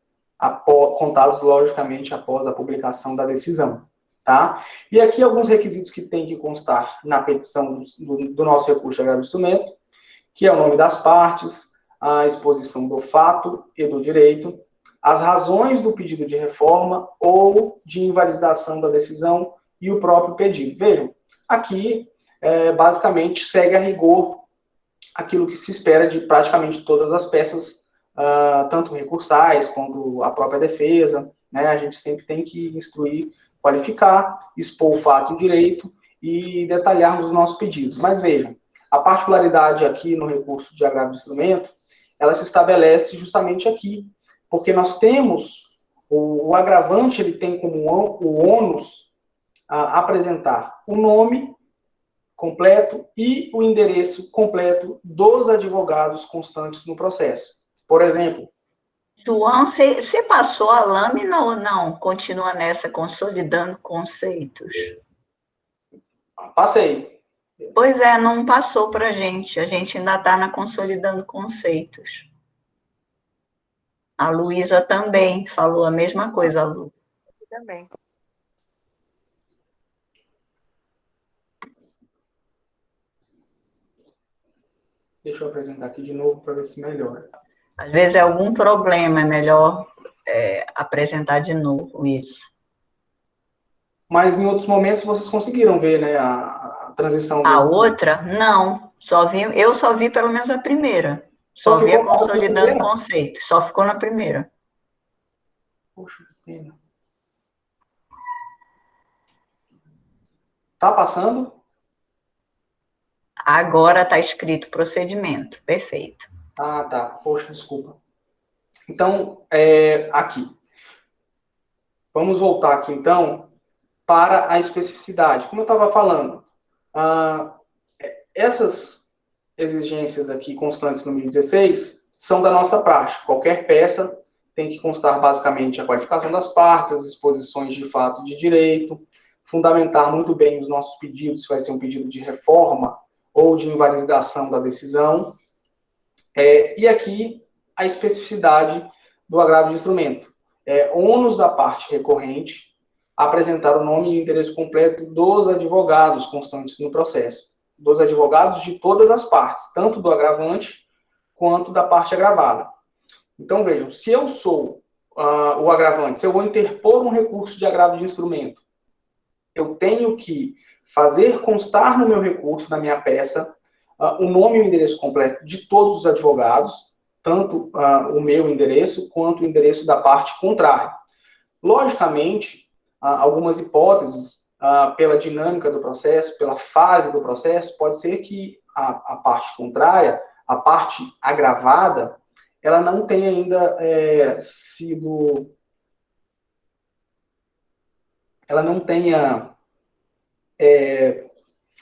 contados, logicamente, após a publicação da decisão, tá? E aqui alguns requisitos que tem que constar na petição do nosso recurso de agravo do instrumento, que é o nome das partes, a exposição do fato e do direito, as razões do pedido de reforma ou de invalidação da decisão e o próprio pedido. Vejam, aqui, basicamente, segue a rigor aquilo que se espera de praticamente todas as peças, tanto recursais quanto a própria defesa, né? A gente sempre tem que instruir, qualificar, expor o fato e o direito e detalharmos os nossos pedidos. Mas vejam, a particularidade aqui no recurso de agravo de instrumento, ela se estabelece justamente aqui, porque nós temos, o agravante, ele tem como o ônus apresentar o nome completo e o endereço completo dos advogados constantes no processo. Por exemplo... João, você passou a lâmina ou não? Continua nessa, consolidando conceitos? Passei. Pois é, não passou para a gente ainda está na consolidando conceitos. A Luísa também falou a mesma coisa, Lu. Também. Deixa eu apresentar aqui de novo para ver se melhora. Às vezes é algum problema, é melhor apresentar de novo isso. Mas em outros momentos vocês conseguiram ver, né, a transição. A outra, não. Eu só vi pelo menos a primeira. Só vi a consolidando conceito. Só ficou na primeira. Poxa, que pena. Tá passando? Agora está escrito procedimento. Perfeito. Ah, tá. Poxa, desculpa. Então, aqui. Vamos voltar aqui, então, para a especificidade. Como eu estava falando, essas exigências aqui constantes no 1016 são da nossa praxe. Qualquer peça tem que constar basicamente a qualificação das partes, as exposições de fato e de direito, fundamentar muito bem os nossos pedidos, se vai ser um pedido de reforma ou de invalidação da decisão. E aqui a especificidade do agravo de instrumento. Ônus da parte recorrente apresentar o nome e o endereço completo dos advogados constantes no processo. Dos advogados de todas as partes, tanto do agravante quanto da parte agravada. Então, vejam, se eu sou o agravante, se eu vou interpor um recurso de agravo de instrumento, eu tenho que fazer constar no meu recurso, na minha peça, o nome e o endereço completo de todos os advogados, tanto o meu endereço quanto o endereço da parte contrária. Logicamente, algumas hipóteses, pela dinâmica do processo, pela fase do processo, pode ser que a parte contrária, a parte agravada, ela não tenha ainda ela não tenha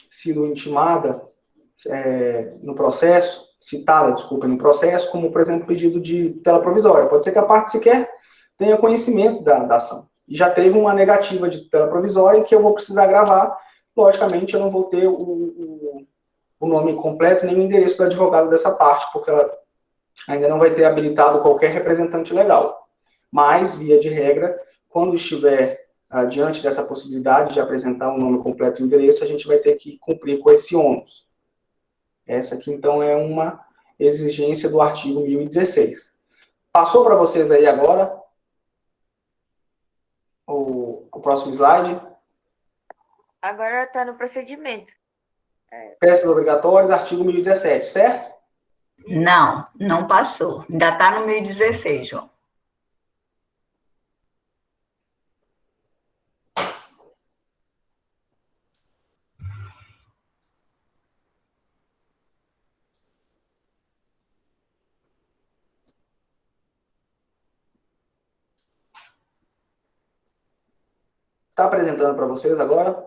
sido intimada no processo, citada, desculpa, no processo, como, por exemplo, pedido de tutela provisória. Pode ser que a parte sequer tenha conhecimento da ação. E já teve uma negativa de tutela provisória que eu vou precisar gravar. Logicamente, eu não vou ter o nome completo nem o endereço do advogado dessa parte, porque ela ainda não vai ter habilitado qualquer representante legal. Mas, via de regra, quando estiver diante dessa possibilidade de apresentar o nome completo e o endereço, a gente vai ter que cumprir com esse ônus. Essa aqui, então, é uma exigência do artigo 1016. Passou para vocês aí agora o próximo slide? Agora está no procedimento. Peças obrigatórias, artigo 1017, certo? Não, não passou. Ainda está no 1016, João. Está apresentando para vocês agora?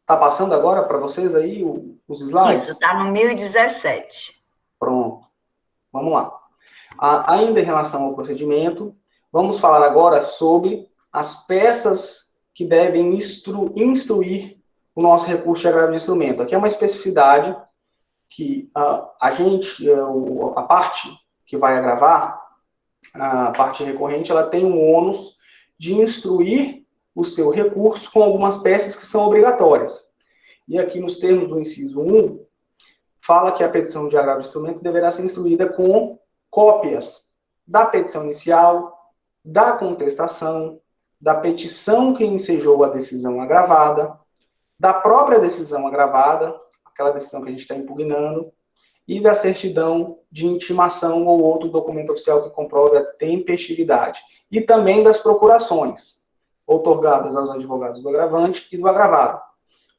Está passando agora para vocês aí os slides? Isso, está no 1017. Pronto. Vamos lá. Ainda em relação ao procedimento, vamos falar agora sobre as peças que devem instruir o nosso recurso de agravo de instrumento. Aqui é uma especificidade que a parte que vai agravar, a parte recorrente, ela tem um ônus de instruir o seu recurso com algumas peças que são obrigatórias. E aqui nos termos do inciso 1, fala que a petição de agravo de instrumento deverá ser instruída com cópias da petição inicial, da contestação, da petição que ensejou a decisão agravada, da própria decisão agravada, aquela decisão que a gente está impugnando, e da certidão de intimação ou outro documento oficial que comprove a tempestividade. E também das procurações, outorgadas aos advogados do agravante e do agravado.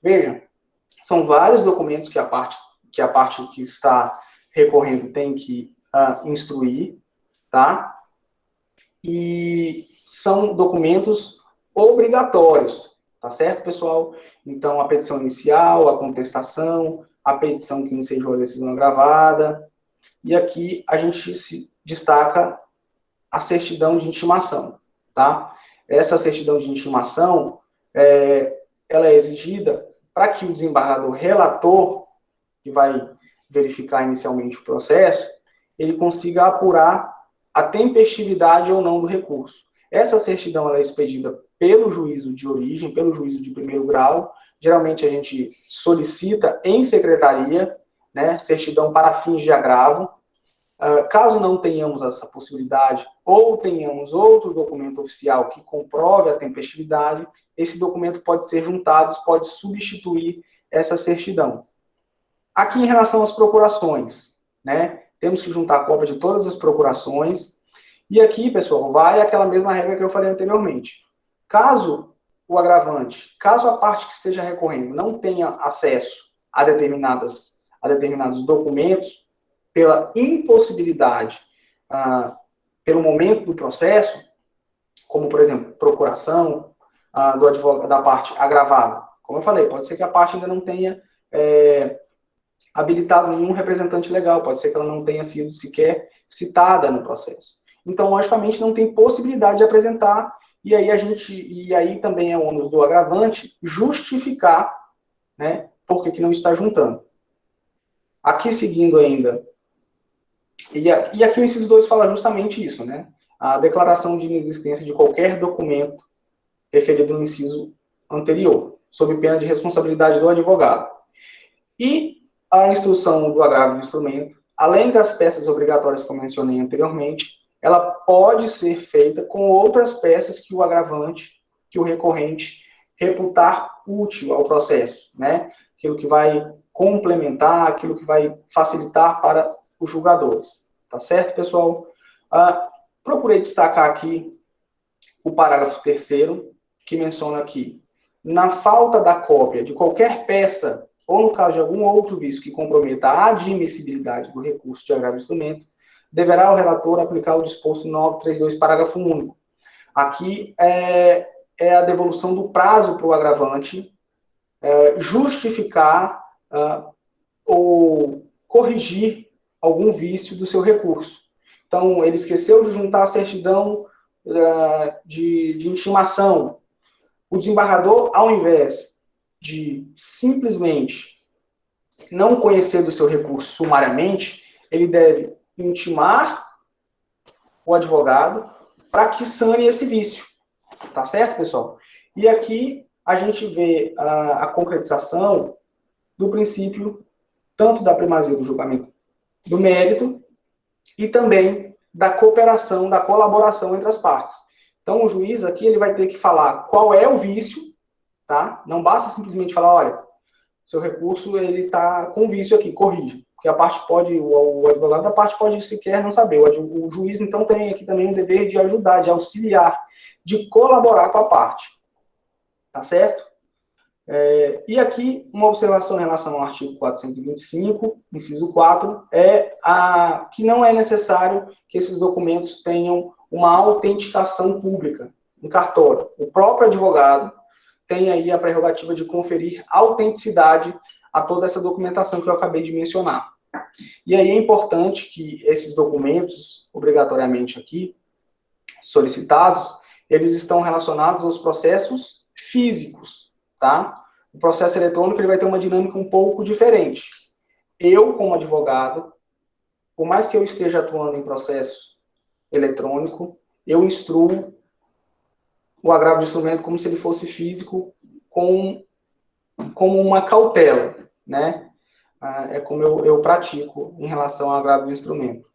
Vejam, são vários documentos que a parte que está recorrendo tem que instruir, tá? E são documentos obrigatórios, tá certo, pessoal? Então, a petição inicial, a contestação, a petição que ensejou a decisão agravada, e aqui a gente se destaca a certidão de intimação, tá? Essa certidão de intimação, ela é exigida para que o desembargador relator, que vai verificar inicialmente o processo, ele consiga apurar a tempestividade ou não do recurso. Essa certidão ela é expedida pelo juízo de origem, pelo juízo de primeiro grau. Geralmente a gente solicita em secretaria, né, certidão para fins de agravo. Caso não tenhamos essa possibilidade, ou tenhamos outro documento oficial que comprove a tempestividade, esse documento pode ser juntado, pode substituir essa certidão. Aqui, em relação às procurações, né, temos que juntar a cópia de todas as procurações. E aqui, pessoal, vai aquela mesma regra que eu falei anteriormente. Caso o agravante, caso a parte que esteja recorrendo não tenha acesso a determinados documentos, pela impossibilidade, pelo momento do processo, como, por exemplo, procuração do advogado, da parte agravada. Como eu falei, pode ser que a parte ainda não tenha habilitado nenhum representante legal, pode ser que ela não tenha sido sequer citada no processo. Então, logicamente, não tem possibilidade de apresentar, e aí também é o ônus do agravante justificar, né, por que não está juntando. Aqui, seguindo ainda, e aqui o inciso 2 fala justamente isso, né, a declaração de inexistência de qualquer documento referido no inciso anterior, sob pena de responsabilidade do advogado. E a instrução do agravo do instrumento, além das peças obrigatórias que eu mencionei anteriormente, ela pode ser feita com outras peças que o agravante, que o recorrente reputar útil ao processo, né? Aquilo que vai complementar, aquilo que vai facilitar para os julgadores. Tá certo, pessoal? Procurei destacar aqui o parágrafo 3º, que menciona aqui, na falta da cópia de qualquer peça, ou no caso de algum outro vício que comprometa a admissibilidade do recurso de agravo de instrumento, deverá o relator aplicar o disposto no 932, parágrafo único. Aqui é a devolução do prazo para o agravante justificar ou corrigir algum vício do seu recurso. Então, ele esqueceu de juntar a certidão de intimação. O desembargador, ao invés de simplesmente não conhecer do seu recurso sumariamente, ele deve intimar o advogado para que sane esse vício. Tá certo, pessoal? E aqui a gente vê a concretização do princípio tanto da primazia do julgamento do mérito e também da cooperação, da colaboração entre as partes. Então, o juiz aqui ele vai ter que falar qual é o vício, tá? Não basta simplesmente falar, olha, seu recurso ele está com vício aqui, corrige. Porque a parte pode, o advogado da parte pode sequer não saber. O juiz, então, tem aqui também um dever de ajudar, de auxiliar, de colaborar com a parte. Tá certo? E aqui, uma observação em relação ao artigo 425, inciso 4, que não é necessário que esses documentos tenham uma autenticação pública em cartório. O próprio advogado tem aí a prerrogativa de conferir autenticidade a toda essa documentação que eu acabei de mencionar. E aí é importante que esses documentos, obrigatoriamente aqui, solicitados, eles estão relacionados aos processos físicos, tá? O processo eletrônico ele vai ter uma dinâmica um pouco diferente. Eu, como advogado, por mais que eu esteja atuando em processo eletrônico, eu instruo o agravo de instrumento como se ele fosse físico, como uma cautela, né? É como eu pratico em relação ao agravo de instrumento.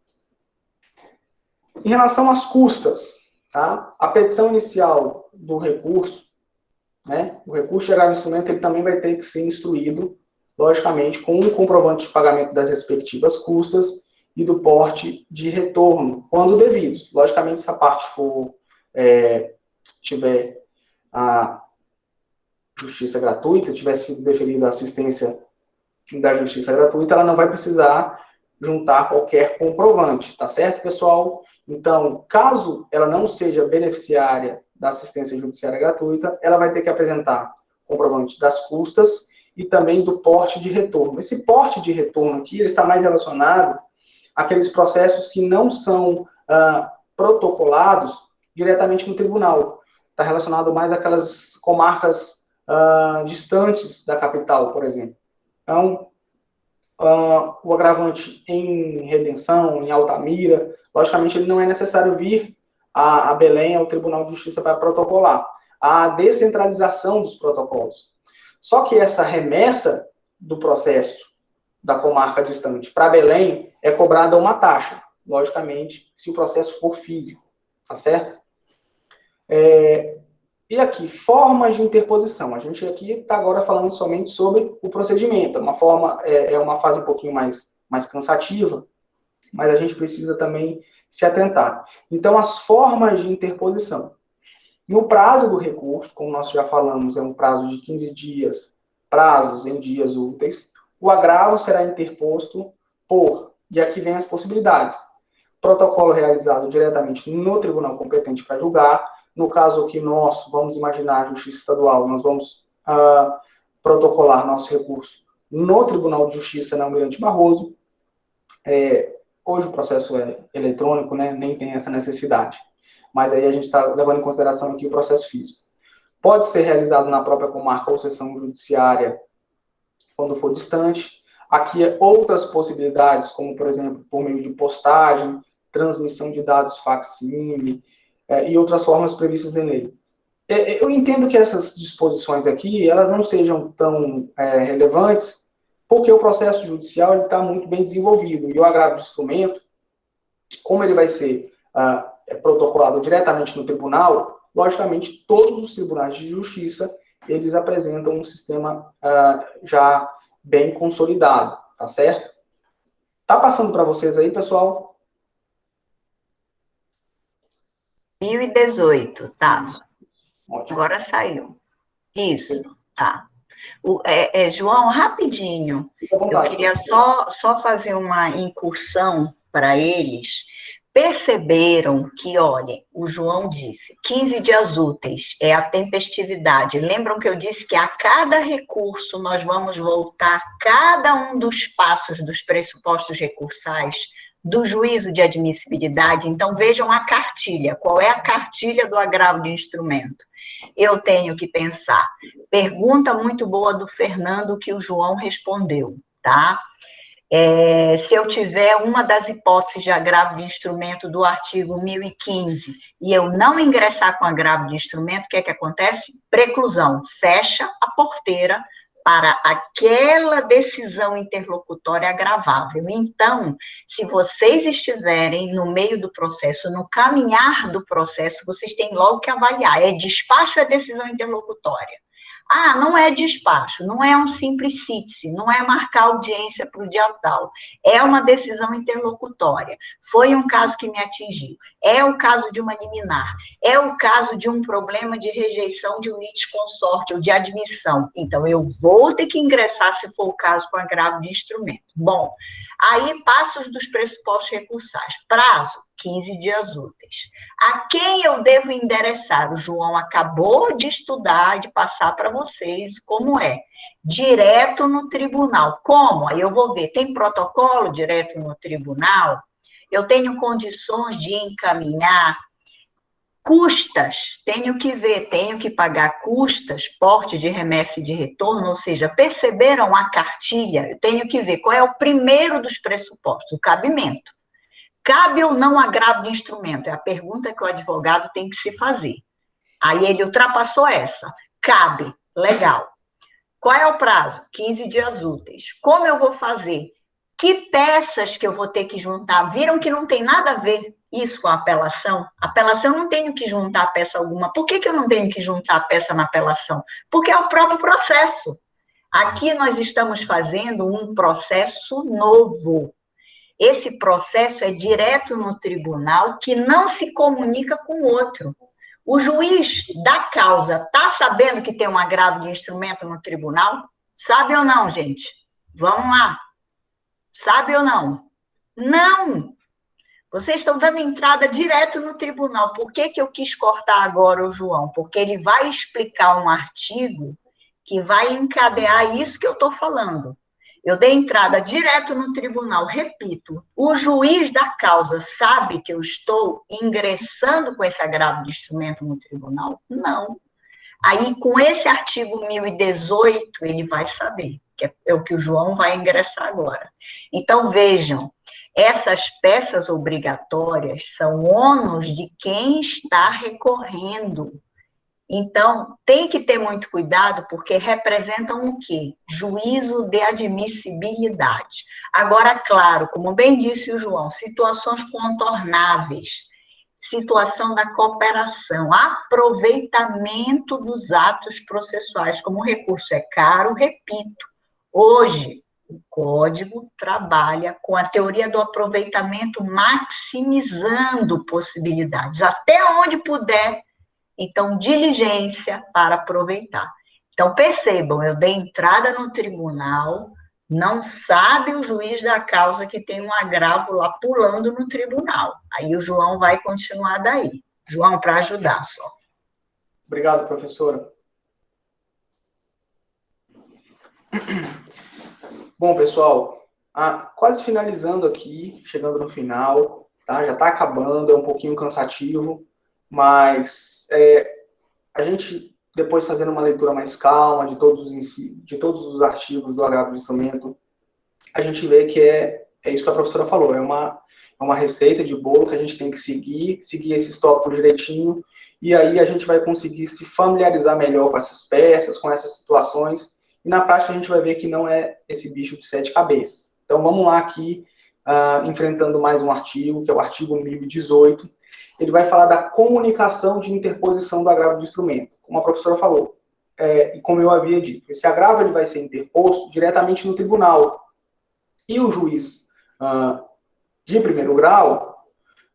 Em relação às custas, tá? A petição inicial do recurso, né? O recurso de agravo de instrumento ele também vai ter que ser instruído, logicamente, com um comprovante de pagamento das respectivas custas e do porte de retorno, quando devido. Logicamente, se a parte tiver a justiça gratuita, tiver sido deferida a assistência da justiça gratuita, ela não vai precisar juntar qualquer comprovante, tá certo, pessoal? Então, caso ela não seja beneficiária da assistência judiciária gratuita, ela vai ter que apresentar comprovante das custas e também do porte de retorno. Esse porte de retorno aqui ele está mais relacionado àqueles processos que não são protocolados diretamente no tribunal. Está relacionado mais àquelas comarcas distantes da capital, por exemplo. Então, o agravante em Redenção, em Altamira, logicamente ele não é necessário vir a Belém, ao Tribunal de Justiça, para protocolar. Há a descentralização dos protocolos. Só que essa remessa do processo da comarca distante para Belém é cobrada uma taxa, logicamente, se o processo for físico, tá certo? E aqui, formas de interposição. A gente aqui está agora falando somente sobre o procedimento. É uma fase um pouquinho mais cansativa, mas a gente precisa também se atentar. Então, as formas de interposição. No prazo do recurso, como nós já falamos, é um prazo de 15 dias, prazos em dias úteis, o agravo será interposto e aqui vem as possibilidades, protocolo realizado diretamente no tribunal competente para julgar. No caso aqui nós, vamos imaginar a Justiça Estadual, nós vamos protocolar nosso recurso no Tribunal de Justiça, na Almirante Barroso. Hoje o processo é eletrônico, né, nem tem essa necessidade. Mas aí a gente está levando em consideração aqui o processo físico. Pode ser realizado na própria comarca ou seção judiciária, quando for distante. Aqui outras possibilidades, como, por exemplo, por meio de postagem, transmissão de dados facsímile, e outras formas previstas em lei. Eu entendo que essas disposições aqui, elas não sejam tão relevantes, porque o processo judicial está muito bem desenvolvido, e o agravo de instrumento, como ele vai ser protocolado diretamente no tribunal, logicamente, todos os tribunais de justiça, eles apresentam um sistema já bem consolidado, tá certo? Tá passando para vocês aí, pessoal? 2018, tá. Ótimo. Agora saiu. Isso, tá. João, rapidinho, Fica à vontade. eu queria só fazer uma incursão para eles, perceberam que, olha, o João disse, 15 dias úteis é a tempestividade. Lembram que eu disse que a cada recurso nós vamos voltar cada um dos passos dos pressupostos recursais do juízo de admissibilidade? Então, vejam a cartilha. Qual é a cartilha do agravo de instrumento? Eu tenho que pensar. Pergunta muito boa do Fernando que o João respondeu, tá? Se eu tiver uma das hipóteses de agravo de instrumento do artigo 1015 e eu não ingressar com agravo de instrumento, o que é que acontece? Preclusão, fecha a porteira para aquela decisão interlocutória agravável. Então, se vocês estiverem no meio do processo, no caminhar do processo, vocês têm logo que avaliar, é despacho ou é decisão interlocutória? Ah, não é despacho, não é um simples cítice, não é marcar audiência para o dia tal, é uma decisão interlocutória, foi um caso que me atingiu, é o caso de uma liminar, é o caso de um problema de rejeição de um litisconsorte ou de admissão, então eu vou ter que ingressar, se for o caso, com agravo de instrumento. Bom, aí passos dos pressupostos recursais, prazo, 15 dias úteis. A quem eu devo endereçar? O João acabou de estudar, de passar para vocês como é. Direto no tribunal. Como? Aí eu vou ver, tem protocolo direto no tribunal? Eu tenho condições de encaminhar custas? Tenho que ver, tenho que pagar custas, porte de remessa e de retorno, ou seja, perceberam a cartilha? Eu tenho que ver qual é o primeiro dos pressupostos, o cabimento. Cabe ou não agravo de instrumento? É a pergunta que o advogado tem que se fazer. Aí ele ultrapassou essa. Cabe, legal. Qual é o prazo? 15 dias úteis. Como eu vou fazer? Que peças que eu vou ter que juntar? Viram que não tem nada a ver isso com a apelação? Apelação eu não tenho que juntar peça alguma. Por que eu não tenho que juntar peça na apelação? Porque é o próprio processo. Aqui nós estamos fazendo um processo novo. Esse processo é direto no tribunal, que não se comunica com o outro. O juiz da causa está sabendo que tem um agravo de instrumento no tribunal? Sabe ou não, gente? Vamos lá. Sabe ou não? Não! Vocês estão dando entrada direto no tribunal. Por que eu quis cortar agora o João? Porque ele vai explicar um artigo que vai encadear isso que eu estou falando. Eu dei entrada direto no tribunal, repito, o juiz da causa sabe que eu estou ingressando com esse agravo de instrumento no tribunal? Não. Aí, com esse artigo 1018, ele vai saber, que é o que o João vai ingressar agora. Então, vejam, essas peças obrigatórias são ônus de quem está recorrendo. Então, tem que ter muito cuidado, porque representam o quê? Juízo de admissibilidade. Agora, claro, como bem disse o João, situações contornáveis, situação da cooperação, aproveitamento dos atos processuais. Como o recurso é caro, repito, hoje o Código trabalha com a teoria do aproveitamento, maximizando possibilidades, até onde puder. Então, diligência para aproveitar. Então, percebam, eu dei entrada no tribunal, não sabe o juiz da causa que tem um agravo lá pulando no tribunal. Aí o João vai continuar daí. João, para ajudar só. Obrigado, professora. Bom, pessoal, quase finalizando aqui, chegando no final, tá? Já está acabando, é um pouquinho cansativo, mas a gente, depois fazendo uma leitura mais calma de todos os artigos do agravo de instrumento, a gente vê que é isso que a professora falou, é uma receita de bolo que a gente tem que seguir esses tópicos direitinho, e aí a gente vai conseguir se familiarizar melhor com essas peças, com essas situações, e na prática a gente vai ver que não é esse bicho de 7 cabeças. Então vamos lá aqui, enfrentando mais um artigo, que é o artigo 1018, ele vai falar da comunicação de interposição do agravo de instrumento. Como a professora falou, e como eu havia dito, esse agravo ele vai ser interposto diretamente no tribunal. E o juiz de primeiro grau,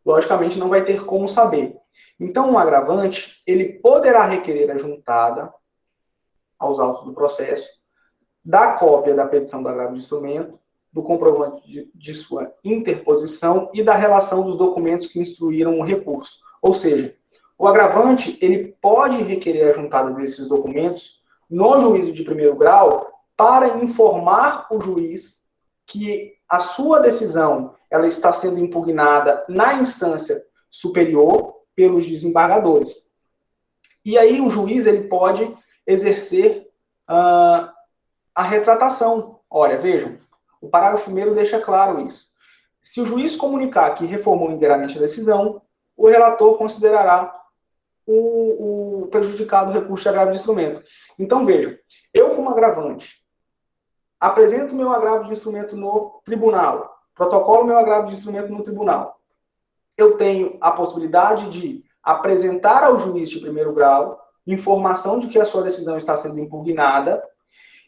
logicamente, não vai ter como saber. Então, o agravante, ele poderá requerer a juntada aos autos do processo da cópia da petição do agravo de instrumento do comprovante de sua interposição e da relação dos documentos que instruíram o recurso. Ou seja, o agravante ele pode requerer a juntada desses documentos no juízo de primeiro grau para informar o juiz que a sua decisão ela está sendo impugnada na instância superior pelos desembargadores. E aí o juiz ele pode exercer a retratação. Olha, vejam, o parágrafo 1º deixa claro isso. Se o juiz comunicar que reformou inteiramente a decisão, o relator considerará o prejudicado recurso de agravo de instrumento. Então, vejam, eu como agravante, apresento meu agravo de instrumento no tribunal, protocolo meu agravo de instrumento no tribunal. Eu tenho a possibilidade de apresentar ao juiz de primeiro grau informação de que a sua decisão está sendo impugnada,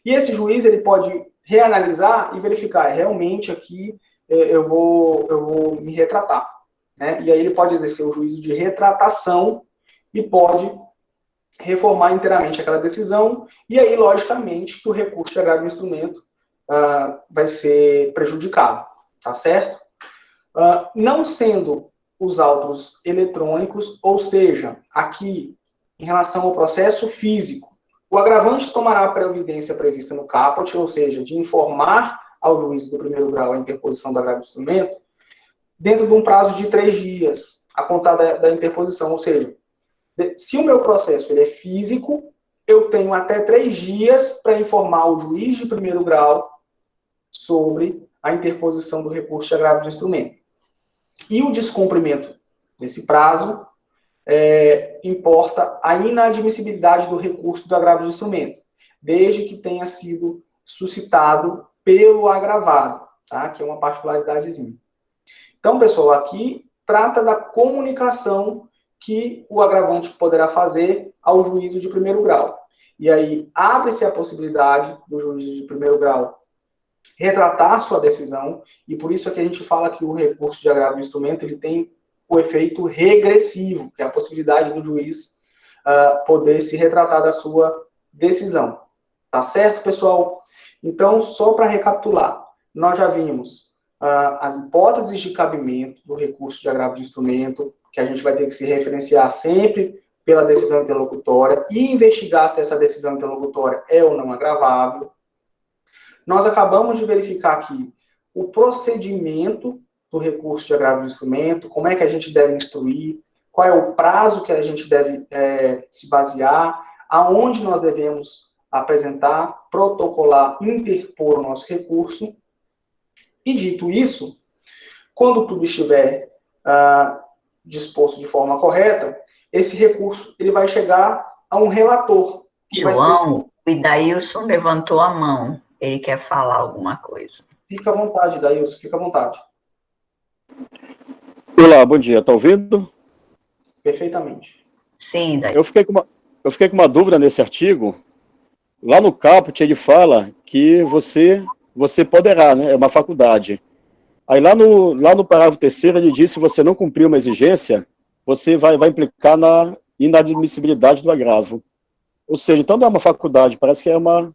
e esse juiz ele pode reanalisar e verificar, realmente aqui eu vou me retratar. Né? E aí ele pode exercer o juízo de retratação e pode reformar inteiramente aquela decisão, e aí, logicamente, que o recurso de agravo de instrumento vai ser prejudicado, tá certo? Não sendo os autos eletrônicos, ou seja, aqui, em relação ao processo físico, o agravante tomará a providência prevista no caput, ou seja, de informar ao juiz do primeiro grau a interposição do agravo de instrumento, dentro de um prazo de 3 dias, a contar da interposição, ou seja, se o meu processo ele é físico, eu tenho até 3 dias para informar o juiz de primeiro grau sobre a interposição do recurso de agravo de instrumento. E o descumprimento desse prazo importa a inadmissibilidade do recurso do agravo de instrumento, desde que tenha sido suscitado pelo agravado, tá? Que é uma particularidadezinha. Então, pessoal, aqui trata da comunicação que o agravante poderá fazer ao juízo de primeiro grau. E aí abre-se a possibilidade do juízo de primeiro grau retratar sua decisão, e por isso é que a gente fala que o recurso de agravo de instrumento ele tem o efeito regressivo, que é a possibilidade do juiz poder se retratar da sua decisão. Tá certo, pessoal? Então, só para recapitular, nós já vimos as hipóteses de cabimento do recurso de agravo de instrumento, que a gente vai ter que se referenciar sempre pela decisão interlocutória e investigar se essa decisão interlocutória é ou não agravável. Nós acabamos de verificar aqui o procedimento do recurso de agravo de instrumento, como é que a gente deve instruir, qual é o prazo que a gente deve se basear, aonde nós devemos apresentar, protocolar, interpor o nosso recurso. E dito isso, quando tudo estiver disposto de forma correta, esse recurso ele vai chegar a um relator. João, o Idailson levantou a mão. Ele quer falar alguma coisa. Fica à vontade, Idailson, fica à vontade. Olá, bom dia. Está ouvindo? Perfeitamente. Sim, Idailson. Eu fiquei com uma dúvida nesse artigo. Lá no caput ele fala que você poderá, né? É uma faculdade. Aí lá no parágrafo 3º ele diz que se você não cumprir uma exigência, você vai implicar na inadmissibilidade do agravo. Ou seja, então não é uma faculdade, parece que é uma...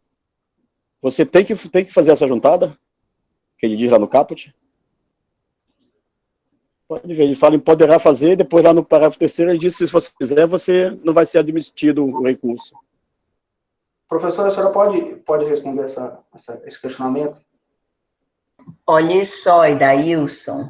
Você tem que fazer essa juntada, que ele diz lá no caput. Pode ver, ele fala em poderá fazer, depois lá no parágrafo 3º ele diz que se você quiser, você não vai ser admitido o recurso. Professora, a senhora pode responder esse questionamento? Olha só, Idailson,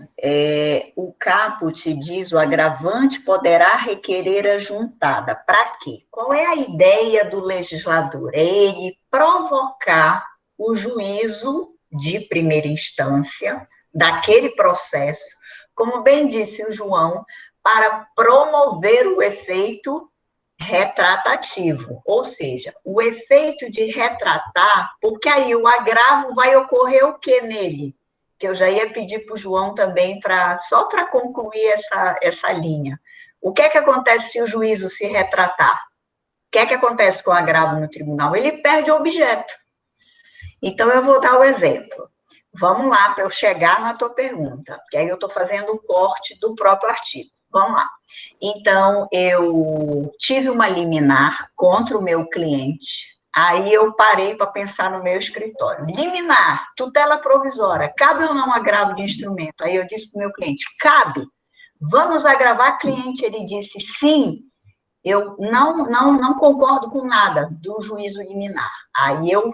o caput diz o agravante poderá requerer a juntada. Para quê? Qual é a ideia do legislador? É ele provocar o juízo de primeira instância daquele processo, como bem disse o João, para promover o efeito retratativo, ou seja, o efeito de retratar, porque aí o agravo vai ocorrer o que nele? Que eu já ia pedir para o João também, só para concluir essa linha. O que é que acontece se o juízo se retratar? O que é que acontece com o agravo no tribunal? Ele perde o objeto. Então, eu vou dar o exemplo. Vamos lá, para eu chegar na tua pergunta, que aí eu estou fazendo um corte do próprio artigo. Vamos lá. Então, eu tive uma liminar contra o meu cliente, Aí eu parei para pensar no meu escritório. Liminar, tutela provisória, cabe ou não agravo de instrumento? Aí eu disse para o meu cliente, cabe. Vamos agravar, cliente? Ele disse, sim. Eu não concordo com nada do juízo liminar. Aí eu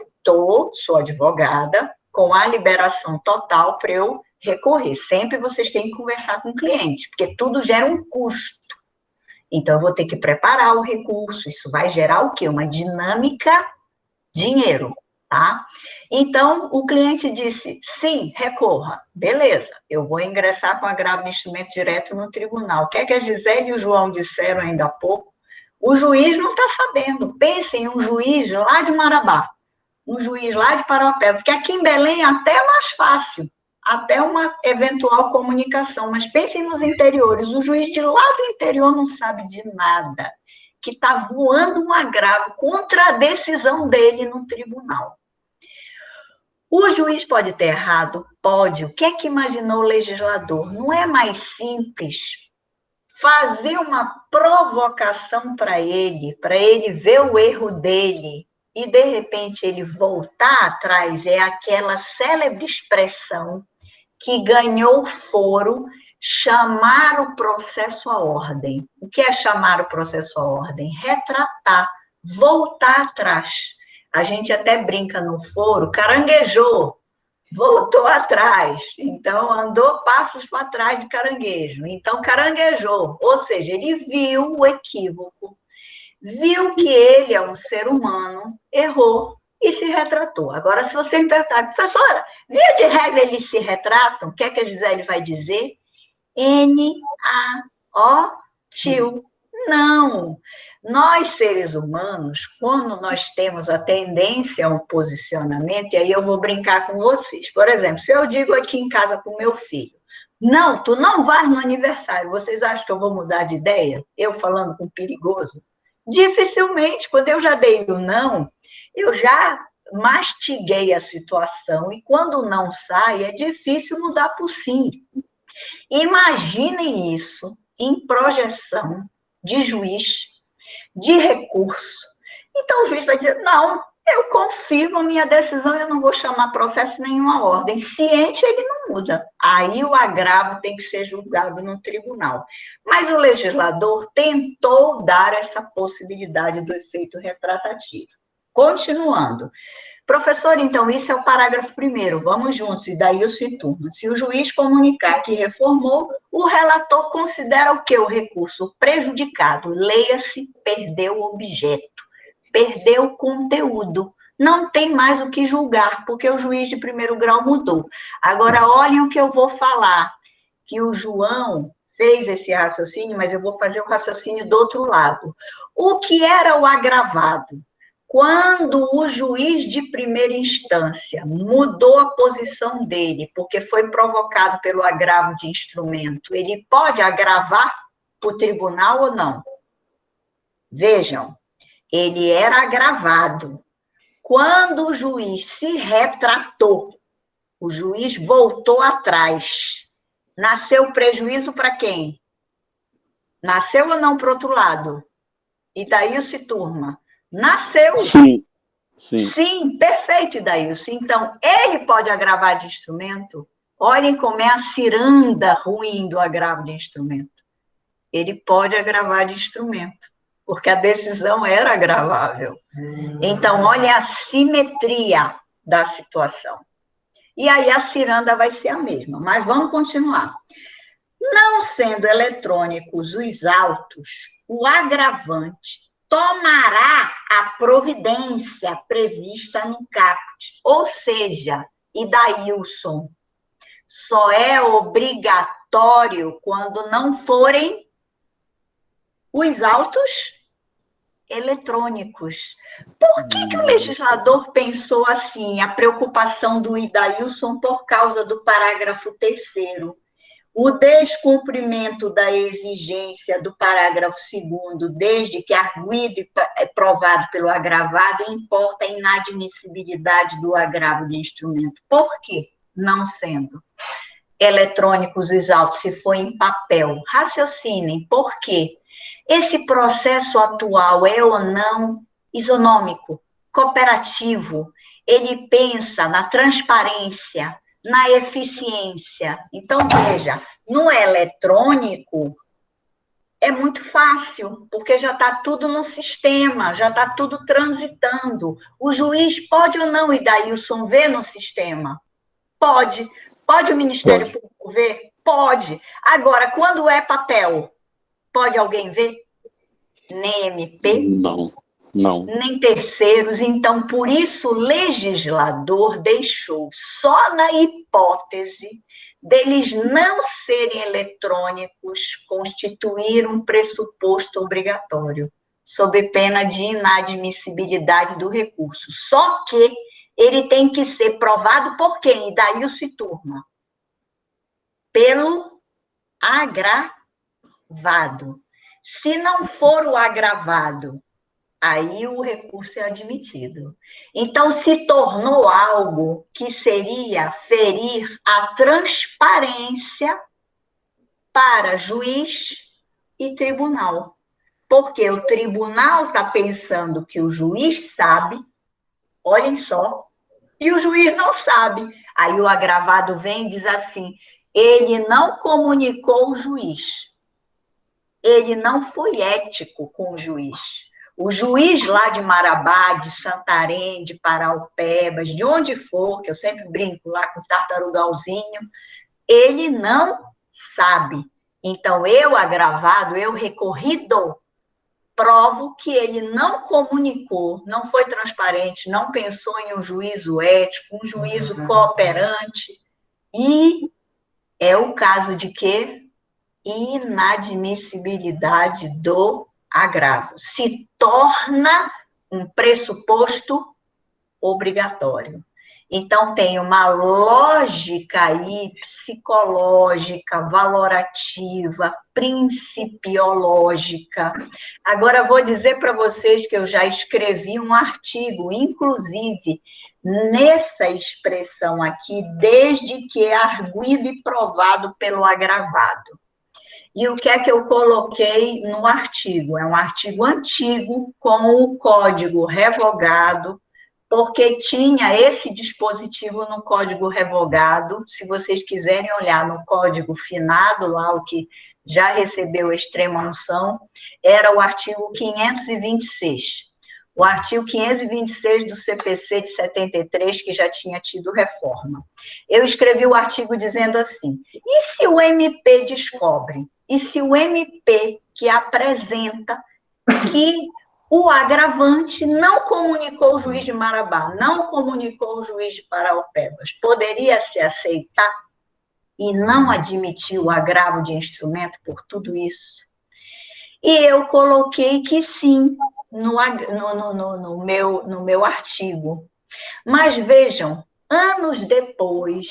sou advogada, com a liberação total para eu recorrer. Sempre vocês têm que conversar com o cliente, porque tudo gera um custo. Então, eu vou ter que preparar o recurso. Isso vai gerar o quê? Uma dinâmica dinheiro, tá? Então, o cliente disse, sim, recorra. Beleza, eu vou ingressar com agravo de instrumento direto no tribunal. O que é que a Gisele e o João disseram ainda há pouco? O juiz não está sabendo. Pensem em um juiz lá de Marabá, um juiz lá de Parauapebas, porque aqui em Belém até é mais fácil, até uma eventual comunicação, mas pensem nos interiores, o juiz de lá do interior não sabe de nada, que está voando um agravo contra a decisão dele no tribunal. O juiz pode ter errado? Pode. O que é que imaginou o legislador? Não é mais simples fazer uma provocação para ele ver o erro dele, e, de repente, ele voltar atrás? É aquela célebre expressão que ganhou foro, chamar o processo à ordem. O que é chamar o processo à ordem? Retratar, voltar atrás. A gente até brinca no foro, caranguejou, voltou atrás. Então, andou passos para trás de caranguejo. Então, caranguejou. Ou seja, ele viu o equívoco, viu que ele é um ser humano, errou e se retratou. Agora, se você me perguntar, professora, via de regra eles se retratam, o que é que a Gisele vai dizer? N-A-O, tio. Não. Nós, seres humanos, quando nós temos a tendência a um posicionamento, e aí eu vou brincar com vocês. Por exemplo, se eu digo aqui em casa para o meu filho, não, tu não vais no aniversário, vocês acham que eu vou mudar de ideia? Eu falando com perigoso? Dificilmente. Quando eu já dei o não, eu já mastiguei a situação, e quando o não sai, é difícil mudar para o sim. Imaginem isso em projeção de juiz, de recurso. Então, o juiz vai dizer, não, eu confirmo a minha decisão, eu não vou chamar processo nenhuma ordem. Ciente, ele não muda. Aí o agravo tem que ser julgado no tribunal. Mas o legislador tentou dar essa possibilidade do efeito retratativo. Continuando. Professor, então, isso é o parágrafo 1º, vamos juntos, e daí eu se turma. Se o juiz comunicar que reformou, o relator considera o que? O recurso prejudicado, leia-se, perdeu o objeto, perdeu o conteúdo, não tem mais o que julgar, porque o juiz de 1º grau mudou. Agora, olhem o que eu vou falar, que o João fez esse raciocínio, mas eu vou fazer o raciocínio do outro lado. O que era o agravado? Quando o juiz de 1ª instância mudou a posição dele, porque foi provocado pelo agravo de instrumento, ele pode agravar para o tribunal ou não? Vejam, ele era agravado. Quando o juiz se retratou, o juiz voltou atrás, nasceu prejuízo para quem? Nasceu ou não para o outro lado? E daí se turma. Nasceu. Sim. Sim, perfeito, Idaílson. Então, ele pode agravar de instrumento? Olhem como é a ciranda ruim do agravo de instrumento. Ele pode agravar de instrumento, porque a decisão era agravável. Então, olhem a simetria da situação. E aí a ciranda vai ser a mesma, mas vamos continuar. Não sendo eletrônicos os autos, o agravante tomará a providência prevista no caput. Ou seja, Idaílson, só é obrigatório quando não forem os autos eletrônicos. Por que o legislador pensou assim, a preocupação do Idaílson por causa do parágrafo 3º? O descumprimento da exigência do parágrafo 2º, desde que arguido e provado pelo agravado, importa a inadmissibilidade do agravo de instrumento. Por quê? Não sendo eletrônicos os autos, se for em papel. Raciocinem, por quê? Esse processo atual é ou não isonômico? cooperativo, ele pensa na transparência, na eficiência. Então, veja, no eletrônico é muito fácil, porque já está tudo no sistema, já está tudo transitando. O juiz pode ou não, Idailson, ver no sistema? Pode. Pode o Ministério Público ver? Pode. Agora, quando é papel, pode alguém ver? Nem MP? Não. Nem terceiros. Então, por isso, o legislador deixou só na hipótese deles não serem eletrônicos, constituir um pressuposto obrigatório, sob pena de inadmissibilidade do recurso. Só que ele tem que ser provado por quem? Idailson e turma. Pelo agravado. Se não for o agravado, aí o recurso é admitido. Então, se tornou algo que seria ferir a transparência para juiz e tribunal. Porque o tribunal está pensando que o juiz sabe, olhem só, e o juiz não sabe. Aí o agravado vem e diz assim, ele não comunicou o juiz. Ele não foi ético com o juiz. O juiz lá de Marabá, de Santarém, de Paraupebas, de onde for, que eu sempre brinco lá com o tartarugalzinho, ele não sabe. Então, eu, agravado, eu recorrido, provo que ele não comunicou, não foi transparente, não pensou em um juízo ético, um juízo cooperante, e é o caso de quê? Inadmissibilidade do agravo. Se torna um pressuposto obrigatório. Então, tem uma lógica aí, psicológica, valorativa, principiológica. Agora, vou dizer para vocês que eu já escrevi um artigo, inclusive, nessa expressão aqui, desde que é arguido e provado pelo agravado. E o que é que eu coloquei no artigo? É um artigo antigo, com o código revogado, porque tinha esse dispositivo no código revogado. Se vocês quiserem olhar no código finado, lá o que já recebeu a extrema unção, era o artigo 526. O artigo 526 do CPC de 73, que já tinha tido reforma. Eu escrevi o artigo dizendo assim, e se o MP descobre? E se o MP que apresenta que o agravante não comunicou o juiz de Marabá, não comunicou o juiz de Paraupebas, poderia se aceitar e não admitir o agravo de instrumento por tudo isso? E eu coloquei que sim, no meu artigo. Mas vejam, anos depois,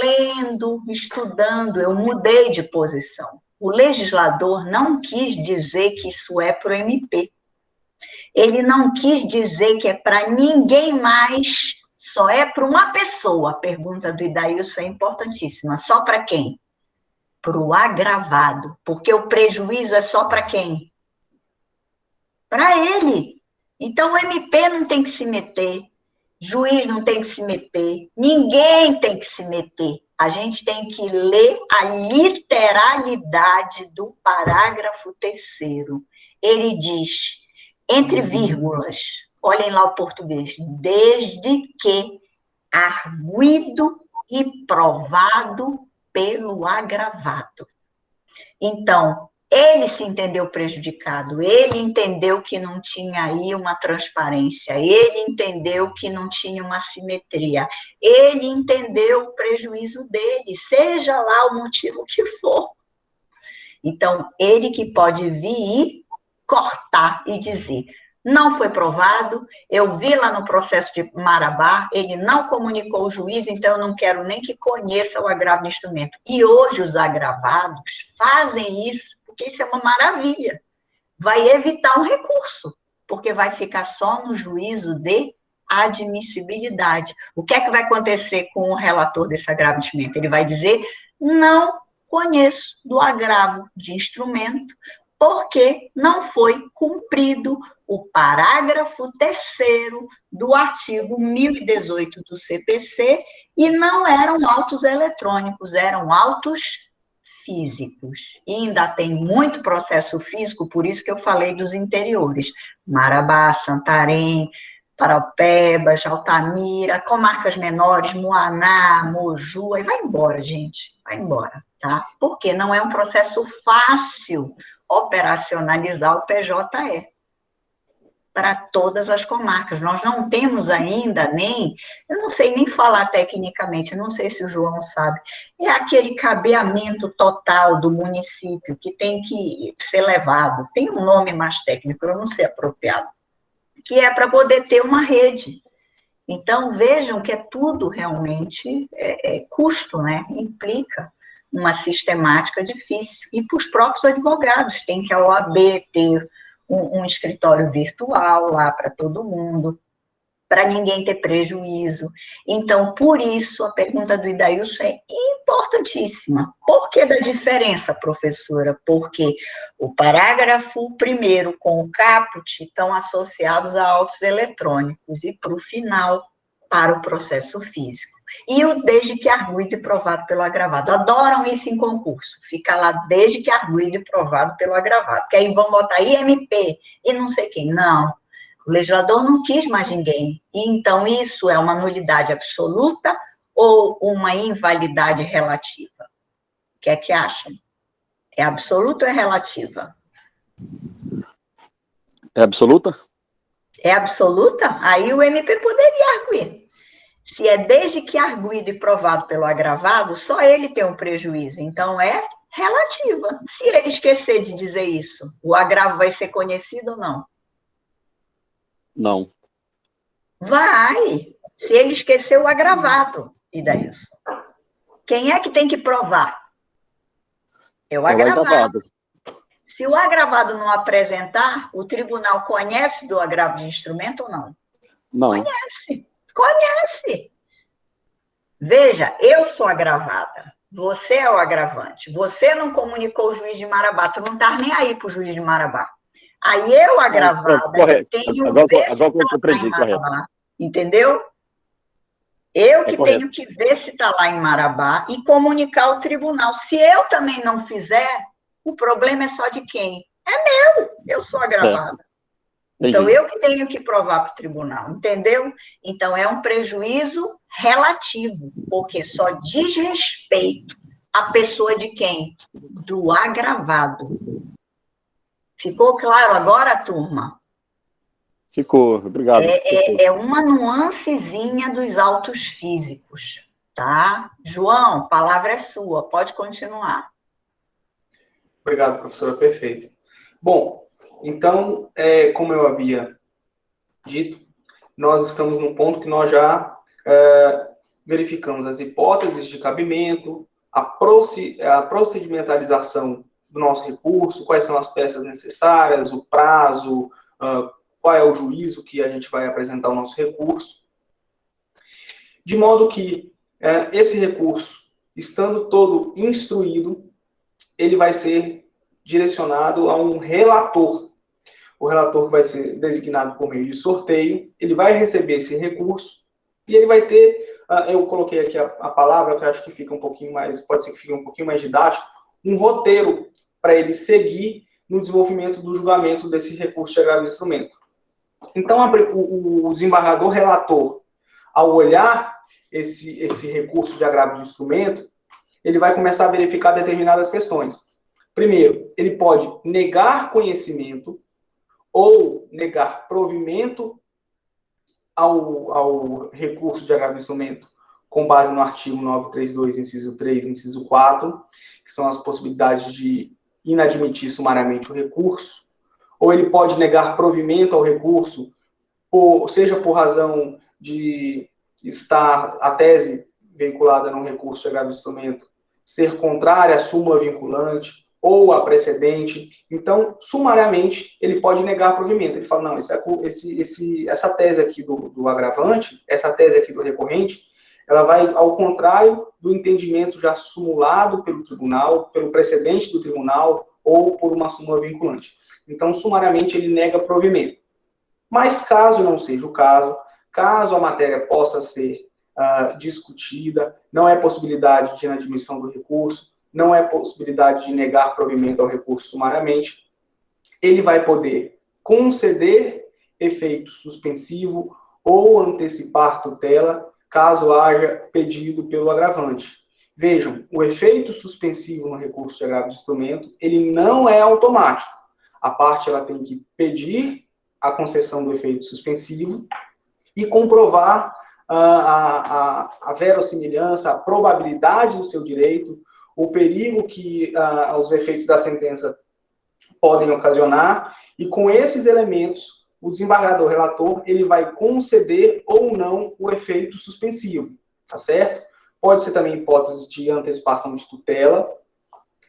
lendo, estudando, eu mudei de posição. O legislador não quis dizer que isso é para o MP. Ele não quis dizer que é para ninguém mais, só é para uma pessoa. A pergunta do Idailson é importantíssima. Só para quem? Para o agravado. Porque o prejuízo é só para quem? Para ele. Então, o MP não tem que se meter, juiz não tem que se meter, ninguém tem que se meter. A gente tem que ler a literalidade do parágrafo 3º. Ele diz, entre vírgulas, olhem lá o português, desde que arguido e provado pelo agravado. Então, ele se entendeu prejudicado, ele entendeu que não tinha aí uma transparência, ele entendeu que não tinha uma simetria, ele entendeu o prejuízo dele, seja lá o motivo que for. Então, ele que pode vir e cortar e dizer, não foi provado, eu vi lá no processo de Marabá, ele não comunicou o juiz, então eu não quero nem que conheça o agravo do instrumento. E hoje os agravados fazem isso, porque isso é uma maravilha. Vai evitar um recurso, porque vai ficar só no juízo de admissibilidade. O que é que vai acontecer com o relator desse agravo de instrumento? Ele vai dizer, não conheço do agravo de instrumento, porque não foi cumprido o parágrafo 3º do artigo 1018 do CPC, e não eram autos eletrônicos, eram autos físicos. E ainda tem muito processo físico, por isso que eu falei dos interiores. Marabá, Santarém, Paraupebas, Altamira, comarcas menores, Moaná, Moju, aí vai embora, gente, vai embora, tá? Porque não é um processo fácil operacionalizar o PJE para todas as comarcas. Nós não temos ainda eu não sei nem falar tecnicamente, não sei se o João sabe, é aquele cabeamento total do município que tem que ser levado, tem um nome mais técnico, eu não sei apropriado, que é para poder ter uma rede. Então, vejam que é tudo realmente custo, né? Implica uma sistemática difícil. E para os próprios advogados, tem que a OAB ter um escritório virtual lá para todo mundo, para ninguém ter prejuízo. Então, por isso, a pergunta do Idailson é importantíssima. Por que da diferença, professora? Porque o parágrafo 1º com o caput estão associados a autos eletrônicos e, para o final, para o processo físico. E o desde que arguido e provado pelo agravado. Adoram isso em concurso. Fica lá desde que arguido e provado pelo agravado. Que aí vão botar IMP e não sei quem. Não. O legislador não quis mais ninguém. E, então, isso é uma nulidade absoluta ou uma invalidade relativa? O que é que acham? É absoluta ou é relativa? É absoluta? É absoluta? Aí o MP poderia arguir. Se é desde que arguido e provado pelo agravado, só ele tem um prejuízo. Então, é relativa. Se ele esquecer de dizer isso, o agravo vai ser conhecido ou não? Não. Vai. Se ele esquecer o agravado, e daí isso? Quem é que tem que provar? É o agravado. Se o agravado não apresentar, o tribunal conhece do agravo de instrumento ou não? Não. Conhece. Veja, eu sou agravada, você é o agravante. Você não comunicou o juiz de Marabá, tu não estás nem aí para o juiz de Marabá. Aí eu, agravada, tenho agora eu compreendi, correto. Entendeu? Eu que tenho que ver se está lá em Marabá e comunicar ao tribunal. Se eu também não fizer, o problema é só de quem? É meu, eu sou agravada. Então, eu que tenho que provar para o tribunal, entendeu? Então, é um prejuízo relativo, porque só diz respeito à pessoa de quem? Do agravado. Ficou claro agora, turma? Ficou, obrigado. É uma nuancezinha dos autos físicos, tá? João, a palavra é sua, pode continuar. Obrigado, professora, perfeito. Bom, então, como eu havia dito, nós estamos num ponto que nós já verificamos as hipóteses de cabimento, a procedimentalização do nosso recurso, quais são as peças necessárias, o prazo, qual é o juízo que a gente vai apresentar o nosso recurso. De modo que esse recurso, estando todo instruído, ele vai ser direcionado a um relator. O relator vai ser designado por meio de sorteio, ele vai receber esse recurso e ele vai ter, eu coloquei aqui a palavra que eu acho que fica um pouquinho mais, pode ser que fique um pouquinho mais didático, um roteiro para ele seguir no desenvolvimento do julgamento desse recurso de agravo de instrumento. Então, o desembargador relator, ao olhar esse recurso de agravo de instrumento, ele vai começar a verificar determinadas questões. Primeiro, ele pode negar conhecimento ou negar provimento ao recurso de agravo de instrumento com base no artigo 932, inciso 3, inciso 4, que são as possibilidades de inadmitir sumariamente o recurso, ou ele pode negar provimento ao recurso, seja por razão de estar a tese vinculada no recurso de agravo de instrumento ser contrária à súmula vinculante, ou a precedente. Então, sumariamente, ele pode negar provimento. Ele fala, não, essa tese aqui do agravante, essa tese aqui do recorrente, ela vai ao contrário do entendimento já sumulado pelo tribunal, pelo precedente do tribunal, ou por uma súmula vinculante. Então, sumariamente, ele nega provimento. Mas, caso não seja o caso, caso a matéria possa ser discutida, não é possibilidade de inadmissão do recurso, não é possibilidade de negar provimento ao recurso sumariamente, ele vai poder conceder efeito suspensivo ou antecipar tutela, caso haja pedido pelo agravante. Vejam, o efeito suspensivo no recurso de agravo de instrumento, ele não é automático. A parte ela tem que pedir a concessão do efeito suspensivo e comprovar a verossimilhança, a probabilidade do seu direito, o perigo que os efeitos da sentença podem ocasionar, e com esses elementos, o desembargador relator, ele vai conceder ou não o efeito suspensivo, tá certo? Pode ser também hipótese de antecipação de tutela,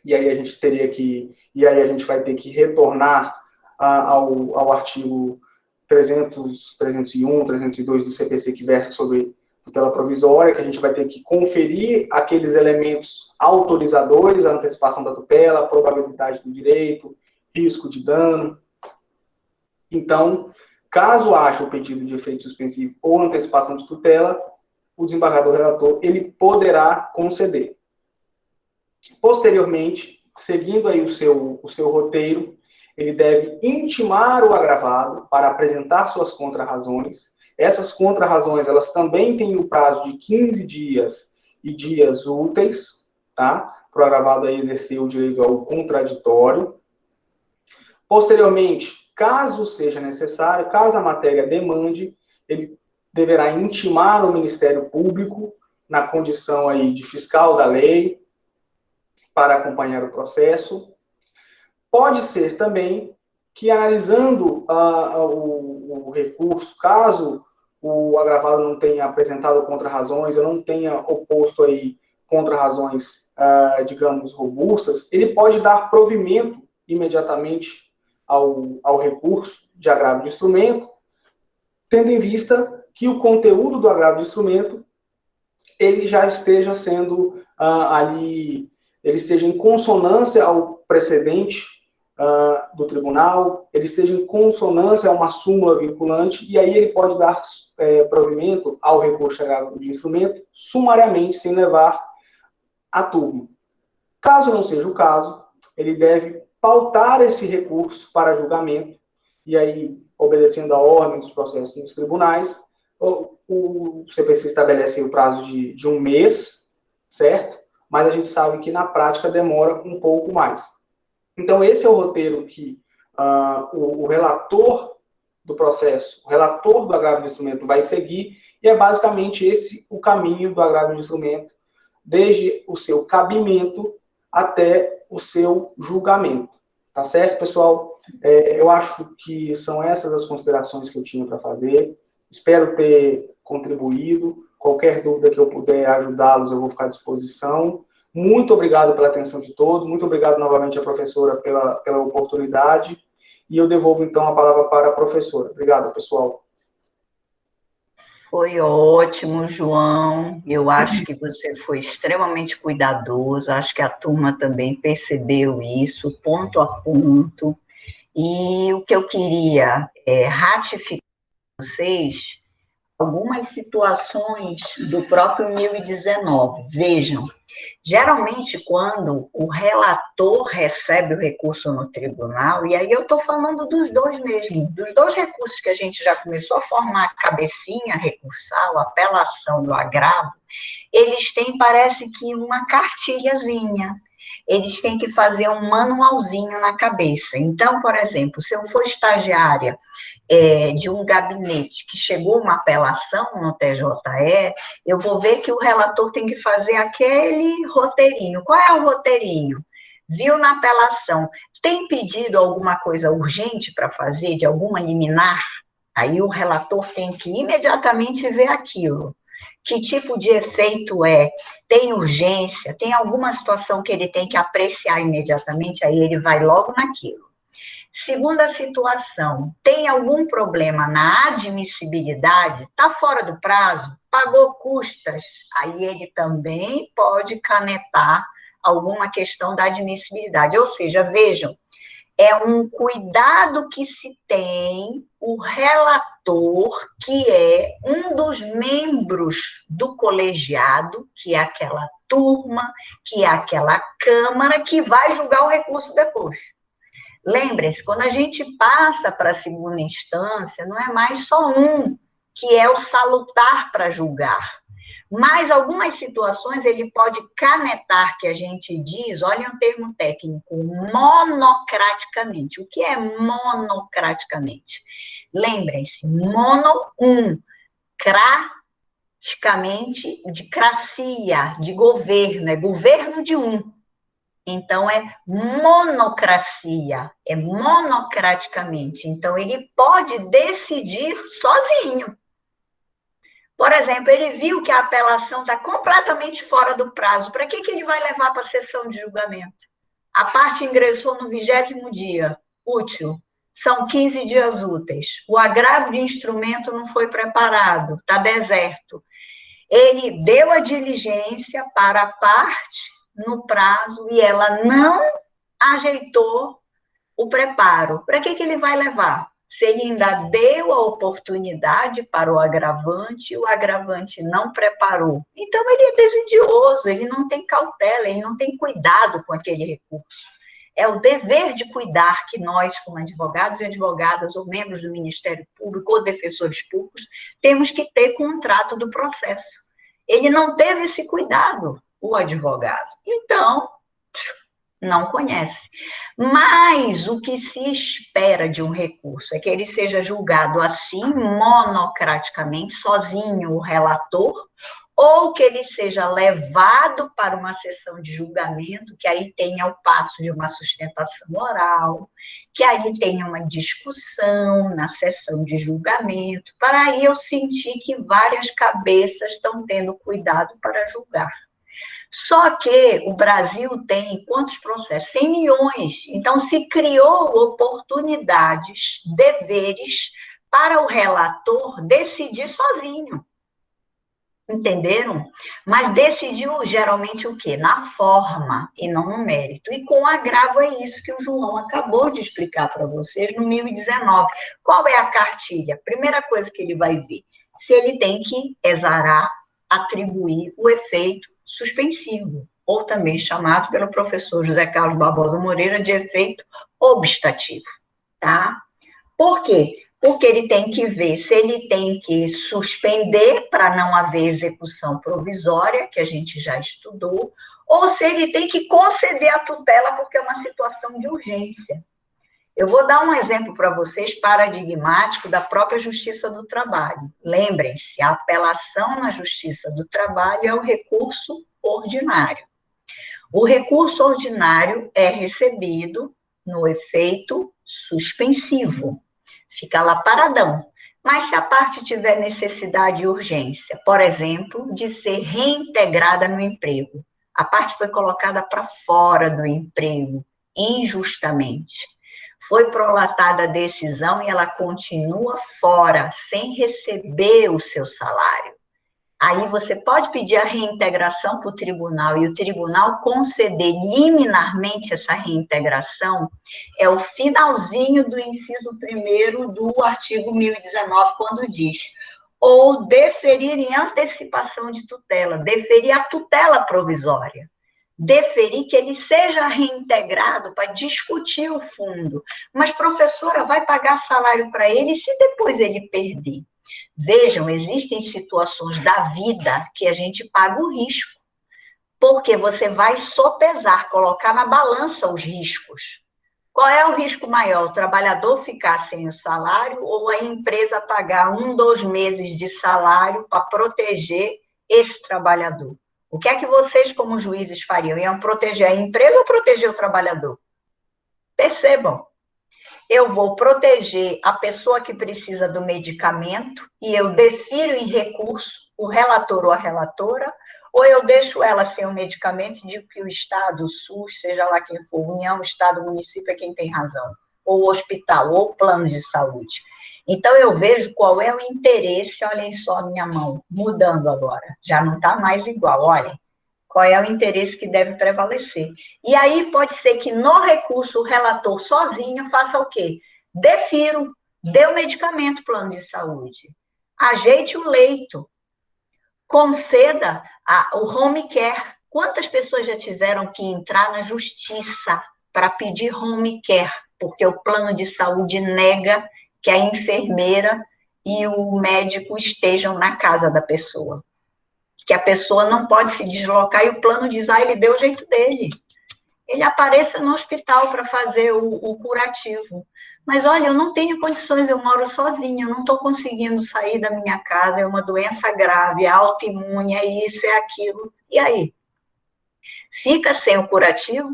e aí a gente vai ter que retornar ao artigo 300, 301, 302 do CPC, que versa sobre tutela provisória, que a gente vai ter que conferir aqueles elementos autorizadores, a antecipação da tutela, a probabilidade do direito, risco de dano. Então, caso haja o pedido de efeito suspensivo ou antecipação de tutela, o desembargador relator, ele poderá conceder. Posteriormente, seguindo aí o seu roteiro, ele deve intimar o agravado para apresentar suas contrarrazões. Essas contrarrazões, elas também têm o prazo de 15 dias e dias úteis, tá? Para o agravado aí exercer o direito ao contraditório. Posteriormente, caso seja necessário, caso a matéria demande, ele deverá intimar o Ministério Público na condição aí de fiscal da lei para acompanhar o processo. Pode ser também que, analisando o recurso, caso o agravado não tenha apresentado contrarrazões, eu não tenha oposto aí contrarrazões, digamos, robustas, ele pode dar provimento imediatamente ao recurso de agravo de instrumento, tendo em vista que o conteúdo do agravo de instrumento ele já esteja sendo ele esteja em consonância ao precedente do tribunal, ele esteja em consonância a uma súmula vinculante, e aí ele pode dar provimento ao recurso de agravo de instrumento sumariamente, sem levar a turma. Caso não seja o caso, ele deve pautar esse recurso para julgamento, e aí, obedecendo a ordem dos processos nos tribunais, o CPC estabelece o prazo de 1 mês, certo? Mas a gente sabe que na prática demora um pouco mais. Então, esse é o roteiro que o relator do processo, o relator do agravo de instrumento vai seguir, e é basicamente esse o caminho do agravo de instrumento, desde o seu cabimento até o seu julgamento. Tá certo, pessoal? Eu acho que são essas as considerações que eu tinha para fazer. Espero ter contribuído. Qualquer dúvida que eu puder ajudá-los, eu vou ficar à disposição. Muito obrigado pela atenção de todos. Muito obrigado novamente à professora pela oportunidade. E eu devolvo, então, a palavra para a professora. Obrigado, pessoal. Foi ótimo, João. Eu acho que você foi extremamente cuidadoso. Acho que a turma também percebeu isso, ponto a ponto. E o que eu queria é ratificar vocês algumas situações do próprio 1019. Vejam, geralmente quando o relator recebe o recurso no tribunal, e aí eu estou falando dos dois mesmo, dos dois recursos que a gente já começou a formar a cabecinha recursal, a apelação do agravo, eles têm, parece que, uma cartilhazinha. Eles têm que fazer um manualzinho na cabeça. Então, por exemplo, se eu for estagiária de um gabinete que chegou uma apelação no TJE, eu vou ver que o relator tem que fazer aquele roteirinho. Qual é o roteirinho? Viu na apelação, tem pedido alguma coisa urgente para fazer, de alguma liminar? Aí o relator tem que imediatamente ver aquilo. Que tipo de efeito é? Tem urgência? Tem alguma situação que ele tem que apreciar imediatamente? Aí ele vai logo naquilo. Segunda situação, tem algum problema na admissibilidade? Está fora do prazo? Pagou custas? Aí ele também pode canetar alguma questão da admissibilidade. Ou seja, vejam, é um cuidado que se tem o relator, que é um dos membros do colegiado, que é aquela turma, que é aquela Câmara, que vai julgar o recurso depois. Lembrem-se, quando a gente passa para a segunda instância, não é mais só um, que é o salutar para julgar. Mas algumas situações ele pode canetar, que a gente diz, olha um termo técnico, monocraticamente. O que é monocraticamente? Lembrem-se, mono, um, craticamente, de cracia, de governo, é governo de um. Então, é monocracia, é monocraticamente. Então, ele pode decidir sozinho. Por exemplo, ele viu que a apelação está completamente fora do prazo. Para que ele vai levar para a sessão de julgamento? A parte ingressou no 20º dia útil. São 15 dias úteis. O agravo de instrumento não foi preparado, está deserto. Ele deu a diligência para a parte no prazo e ela não ajeitou o preparo. Para que ele vai levar? Se ele ainda deu a oportunidade para o agravante não preparou. Então, ele é desidioso, ele não tem cautela, ele não tem cuidado com aquele recurso. É o dever de cuidar que nós, como advogados e advogadas, ou membros do Ministério Público, ou defensores públicos, temos que ter com o trato do processo. Ele não teve esse cuidado, o advogado. Então, não conhece. Mas o que se espera de um recurso é que ele seja julgado assim, monocraticamente, sozinho o relator, ou que ele seja levado para uma sessão de julgamento, que aí tenha o passo de uma sustentação oral, que aí tenha uma discussão na sessão de julgamento, para aí eu sentir que várias cabeças estão tendo cuidado para julgar. Só que o Brasil tem quantos processos? 100 milhões. Então, se criou oportunidades, deveres para o relator decidir sozinho. Entenderam? Mas decidiu geralmente o quê? Na forma e não no mérito. E com agravo é isso que o João acabou de explicar para vocês no 1019. Qual é a cartilha? Primeira coisa que ele vai ver, se ele tem que exarar, atribuir o efeito suspensivo, ou também chamado pelo professor José Carlos Barbosa Moreira de efeito obstativo, tá? Por quê? Porque ele tem que ver se ele tem que suspender para não haver execução provisória, que a gente já estudou, ou se ele tem que conceder a tutela porque é uma situação de urgência. Eu vou dar um exemplo para vocês paradigmático da própria Justiça do Trabalho. Lembrem-se, a apelação na Justiça do Trabalho é o recurso ordinário. O recurso ordinário é recebido no efeito suspensivo. Fica lá paradão. Mas se a parte tiver necessidade e urgência, por exemplo, de ser reintegrada no emprego, a parte foi colocada para fora do emprego, injustamente. Foi prolatada a decisão e ela continua fora, sem receber o seu salário. Aí você pode pedir a reintegração para o tribunal e o tribunal conceder liminarmente essa reintegração, é o finalzinho do inciso 1º do artigo 1019, quando diz, ou deferir em antecipação de tutela, deferir a tutela provisória, deferir que ele seja reintegrado para discutir o fundo. Mas, professora, vai pagar salário para ele se depois ele perder? Vejam, existem situações da vida que a gente paga o risco, porque você vai sopesar, colocar na balança os riscos. Qual é o risco maior? O trabalhador ficar sem o salário ou a empresa pagar 1, 2 meses de salário para proteger esse trabalhador? O que é que vocês, como juízes, fariam? Iam proteger a empresa ou proteger o trabalhador? Percebam. Eu vou proteger a pessoa que precisa do medicamento e eu defiro em recurso o relator ou a relatora, ou eu deixo ela sem o medicamento e digo que o Estado, o SUS, seja lá quem for, União, Estado, município é quem tem razão, ou o hospital, ou o plano de saúde. Então, eu vejo qual é o interesse, olhem só a minha mão, mudando agora, já não está mais igual, olhem. Qual é o interesse que deve prevalecer. E aí pode ser que no recurso o relator sozinho faça o quê? Defiro, dê o medicamento plano de saúde, ajeite o leito, conceda o home care. Quantas pessoas já tiveram que entrar na justiça para pedir home care, porque o plano de saúde nega que a enfermeira e o médico estejam na casa da pessoa? Que a pessoa não pode se deslocar e o plano diz, ele deu o jeito dele. Ele apareça no hospital para fazer o curativo. Mas, olha, eu não tenho condições, eu moro sozinha, eu não estou conseguindo sair da minha casa, é uma doença grave, é autoimune, é isso, é aquilo. E aí? Fica sem o curativo,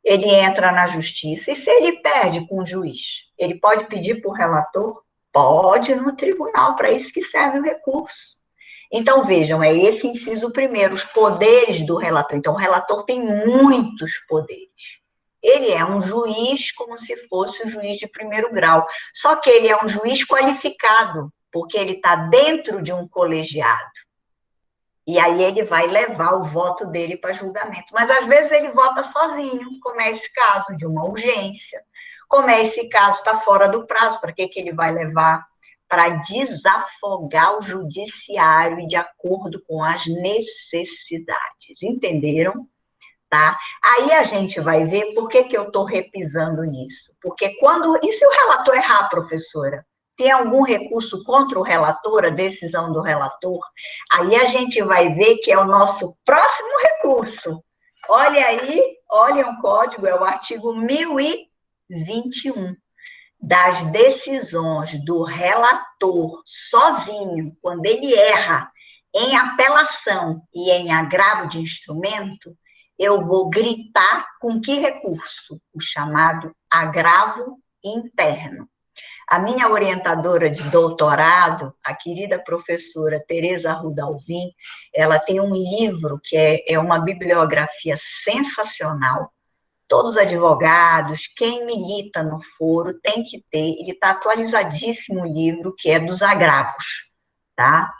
ele entra na justiça, e se ele perde com o juiz, ele pode pedir para o relator? Pode, no tribunal, para isso que serve o recurso. Então, vejam, é esse inciso primeiro, os poderes do relator. Então, o relator tem muitos poderes. Ele é um juiz como se fosse o juiz de primeiro grau, só que ele é um juiz qualificado, porque ele está dentro de um colegiado. E aí ele vai levar o voto dele para julgamento. Mas, às vezes, ele vota sozinho, como é esse caso de uma urgência, como é esse caso, está fora do prazo, para que ele vai levar? Para desafogar o judiciário de acordo com as necessidades. Entenderam? Tá? Aí a gente vai ver por que eu estou repisando nisso. Porque quando... E se o relator errar, professora? Tem algum recurso contra o relator, a decisão do relator? Aí a gente vai ver que é o nosso próximo recurso. Olha aí, olha o código, é o artigo 1021. Das decisões do relator sozinho, quando ele erra em apelação e em agravo de instrumento, eu vou gritar com que recurso? O chamado agravo interno. A minha orientadora de doutorado, a querida professora Tereza Rudalvin, ela tem um livro que é uma bibliografia sensacional. Todos os advogados, quem milita no foro tem que ter, ele está atualizadíssimo o livro, que é dos agravos, tá?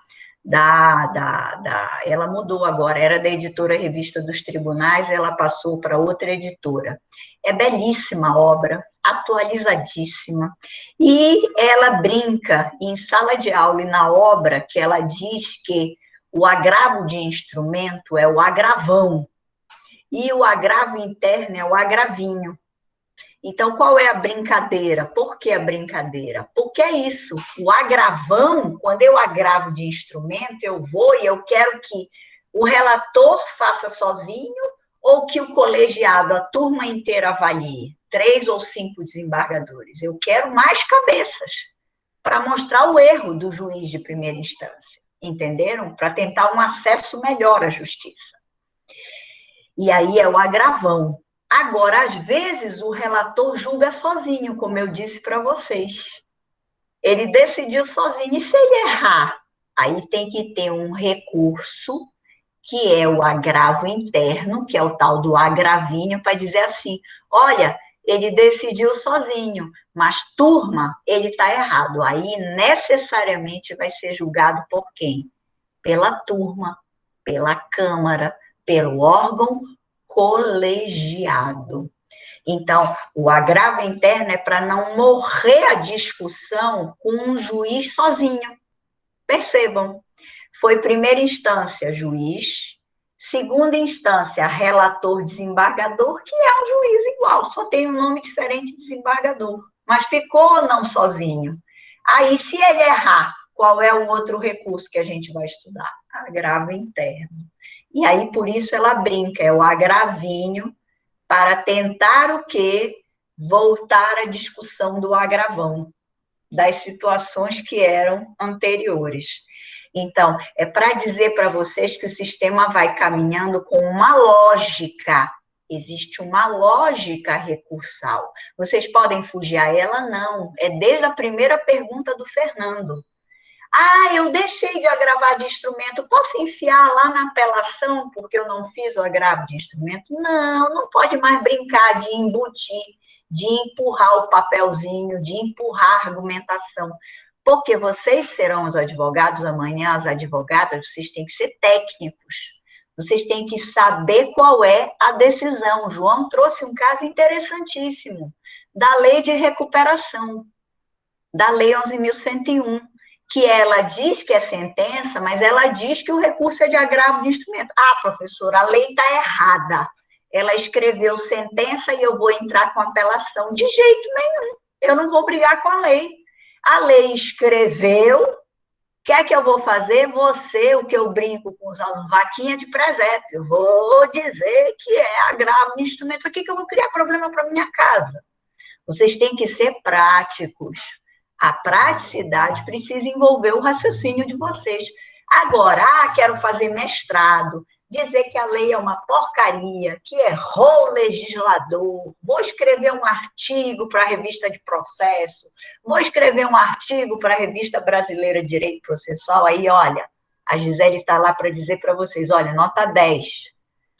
Ela mudou agora, era da editora Revista dos Tribunais, ela passou para outra editora. É belíssima a obra, atualizadíssima. E ela brinca em sala de aula e na obra que ela diz que o agravo de instrumento é o agravão, e o agravo interno é o agravinho. Então, qual é a brincadeira? Por que a brincadeira? Porque é isso, o agravão, quando eu agravo de instrumento, eu vou e eu quero que o relator faça sozinho ou que o colegiado, a turma inteira avalie, 3 ou 5 desembargadores. Eu quero mais cabeças para mostrar o erro do juiz de primeira instância, entenderam? Para tentar um acesso melhor à justiça. E aí é o agravão. Agora, às vezes, o relator julga sozinho, como eu disse para vocês. Ele decidiu sozinho. E se ele errar? Aí tem que ter um recurso, que é o agravo interno, que é o tal do agravinho, para dizer assim, olha, ele decidiu sozinho, mas, turma, ele está errado. Aí, necessariamente, vai ser julgado por quem? Pela turma, pela Câmara, pelo órgão colegiado. Então, o agravo interno é para não morrer a discussão com um juiz sozinho. Percebam, foi primeira instância juiz, segunda instância relator desembargador, que é um juiz igual, só tem um nome diferente, desembargador, mas ficou não sozinho. Aí, se ele errar, qual é o outro recurso que a gente vai estudar? Agravo interno. E aí, por isso, ela brinca, é o agravinho, para tentar o quê? Voltar à discussão do agravão, das situações que eram anteriores. Então, é para dizer para vocês que o sistema vai caminhando com uma lógica. Existe uma lógica recursal. Vocês podem fugir a ela? Não. É desde a primeira pergunta do Fernando. Eu deixei de agravar de instrumento, posso enfiar lá na apelação porque eu não fiz o agravo de instrumento? Não, não pode mais brincar de embutir, de empurrar o papelzinho, de empurrar a argumentação, porque vocês serão os advogados amanhã, as advogadas, vocês têm que ser técnicos, Vocês têm que saber qual é a decisão. O João trouxe um caso interessantíssimo da lei de recuperação, da lei 11.101, que ela diz que é sentença, mas ela diz que o recurso é de agravo de instrumento. Ah, professora, a lei está errada. Ela escreveu sentença e eu vou entrar com apelação. De jeito nenhum. Eu não vou brigar com a lei. A lei escreveu. O que é que eu vou fazer? Você, o que eu brinco com os alunos, vaquinha de presépio. Eu vou dizer que é agravo de instrumento. Por que eu vou criar problema para minha casa? Vocês têm que ser práticos. A praticidade precisa envolver o raciocínio de vocês. Agora, quero fazer mestrado, dizer que a lei é uma porcaria, que errou o legislador, vou escrever um artigo para a revista de processo, vou escrever um artigo para a revista brasileira de direito processual, aí, olha, a Gisele está lá para dizer para vocês, olha, nota 10,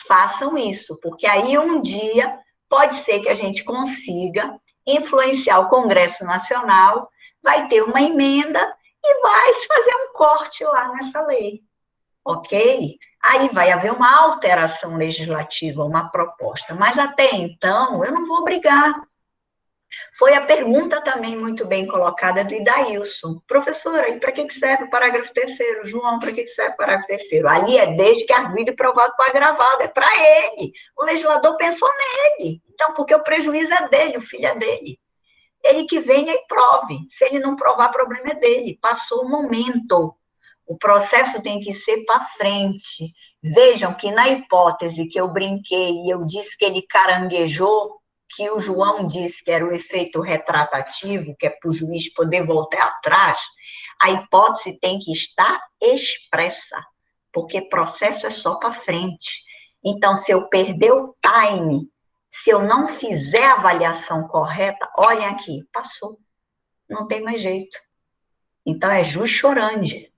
façam isso, porque aí um dia pode ser que a gente consiga influenciar o Congresso Nacional, vai ter uma emenda e vai se fazer um corte lá nessa lei, ok? Aí vai haver uma alteração legislativa, uma proposta, mas até então eu não vou brigar. Foi a pergunta também muito bem colocada do Idailson. Professora, e para que serve o parágrafo 3º? João, para que serve o parágrafo 3º? Ali é desde que arguido e provado para agravado, é para ele. O legislador pensou nele. Então, porque o prejuízo é dele, o filho é dele. Ele que venha e prove. Se ele não provar, o problema é dele. Passou o momento. O processo tem que ser para frente. Vejam que na hipótese que eu brinquei e eu disse que ele caranguejou, que o João disse que era o efeito retratativo, que é para o juiz poder voltar atrás, a hipótese tem que estar expressa, porque processo é só para frente. Então, se eu perder o time, se eu não fizer a avaliação correta, olhem aqui, passou. Não tem mais jeito. Então, é jus chorande,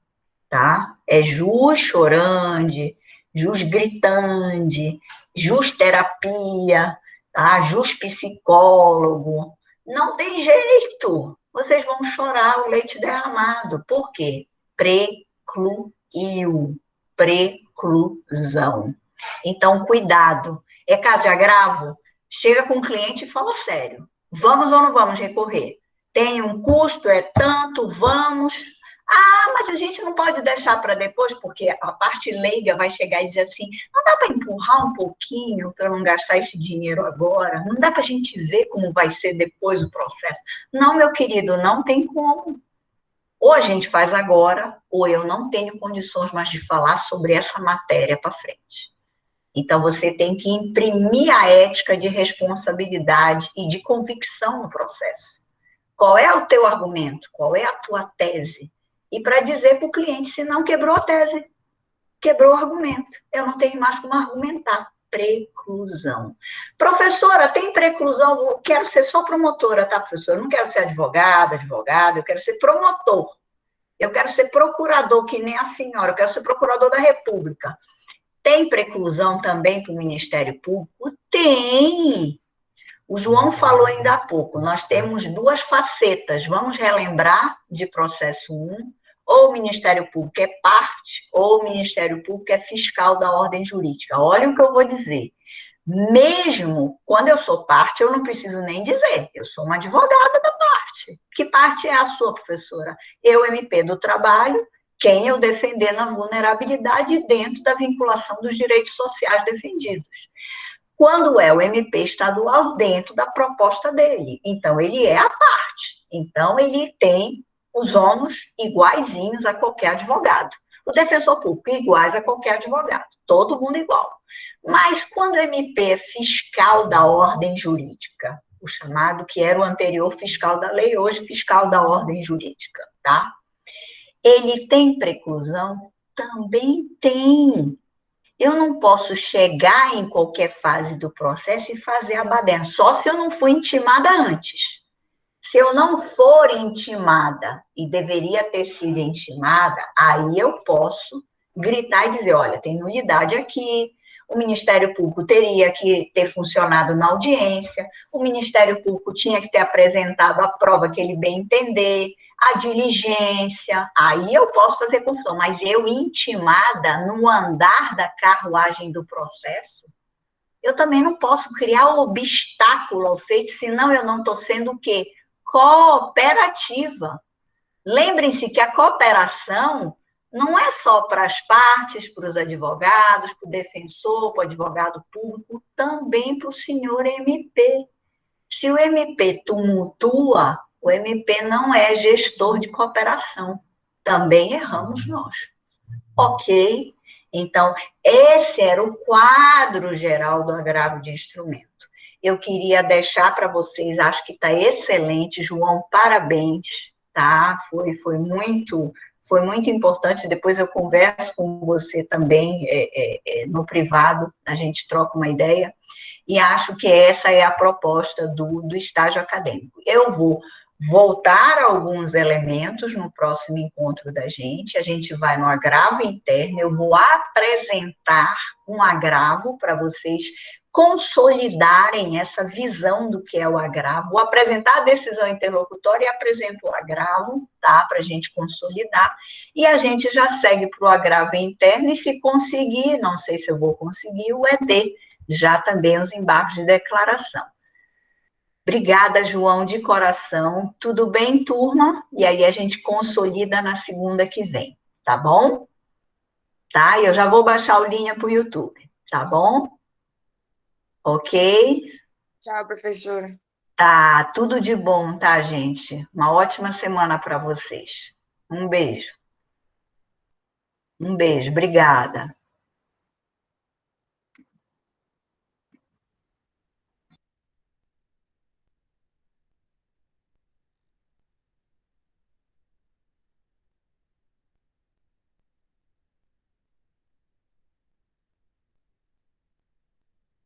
tá? É jus chorande, jus gritante, jus terapia, tá? Jus psicólogo. Não tem jeito. Vocês vão chorar o leite derramado. Por quê? Preclusão. Então, cuidado. É caso de agravo? Chega com o cliente e fala sério. Vamos ou não vamos recorrer? Tem um custo, é tanto, vamos. Ah, mas a gente não pode deixar para depois, porque a parte leiga vai chegar e dizer assim, não dá para empurrar um pouquinho para não gastar esse dinheiro agora? Não dá para a gente ver como vai ser depois o processo? Não, meu querido, não tem como. Ou a gente faz agora, ou eu não tenho condições mais de falar sobre essa matéria para frente. Então, você tem que imprimir a ética de responsabilidade e de convicção no processo. Qual é o teu argumento? Qual é a tua tese? E para dizer para o cliente, se não quebrou a tese, quebrou o argumento. Eu não tenho mais como argumentar. Preclusão. Professora, tem preclusão? Eu quero ser só promotora, tá, professora? Eu não quero ser advogada, eu quero ser promotor. Eu quero ser procurador, que nem a senhora. Eu quero ser procurador da República. Tem preclusão também para o Ministério Público? Tem. O João falou ainda há pouco, nós temos duas facetas. Vamos relembrar de processo 1, ou o Ministério Público é parte, ou o Ministério Público é fiscal da ordem jurídica. Olha o que eu vou dizer. Mesmo quando eu sou parte, eu não preciso nem dizer, eu sou uma advogada da parte. Que parte é a sua, professora? Eu, MP do Trabalho, quem eu defender na vulnerabilidade dentro da vinculação dos direitos sociais defendidos. Quando é o MP estadual, dentro da proposta dele. Então, ele é a parte. Então, ele tem os ônus iguaizinhos a qualquer advogado. O defensor público iguais a qualquer advogado. Todo mundo igual. Mas, quando o MP é fiscal da ordem jurídica, o chamado que era o anterior fiscal da lei, hoje fiscal da ordem jurídica, tá? Ele tem preclusão? Também tem. Eu não posso chegar em qualquer fase do processo e fazer a baderna, só se eu não for intimada antes. Se eu não for intimada e deveria ter sido intimada, aí eu posso gritar e dizer, olha, tem nulidade aqui, o Ministério Público teria que ter funcionado na audiência, o Ministério Público tinha que ter apresentado a prova que ele bem entender, a diligência, aí eu posso fazer confusão, mas eu intimada no andar da carruagem do processo, eu também não posso criar obstáculo ao feito, senão eu não estou sendo o quê? Cooperativa. Lembrem-se que a cooperação não é só para as partes, para os advogados, para o defensor, para o advogado público, também para o senhor MP. Se o MP tumultua, o MP não é gestor de cooperação. Também erramos nós. Ok? Então, esse era o quadro geral do agravo de instrumento. Eu queria deixar para vocês, acho que está excelente, João, parabéns, tá? Foi muito importante. Depois eu converso com você também no privado, a gente troca uma ideia, e acho que essa é a proposta do estágio acadêmico. Eu vou voltar a alguns elementos no próximo encontro da gente, a gente vai no agravo interno, eu vou apresentar um agravo para vocês consolidarem essa visão do que é o agravo, vou apresentar a decisão interlocutória e apresento o agravo, tá, para a gente consolidar, e a gente já segue para o agravo interno, e se conseguir, não sei se eu vou conseguir, o ED, já também os embargos de declaração. Obrigada, João, de coração. Tudo bem, turma? E aí a gente consolida na segunda que vem, tá bom? Tá? Eu já vou baixar o linha para o YouTube, tá bom? Ok? Tchau, professora. Tá, tudo de bom, tá, gente? Uma ótima semana para vocês. Um beijo. Um beijo, obrigada.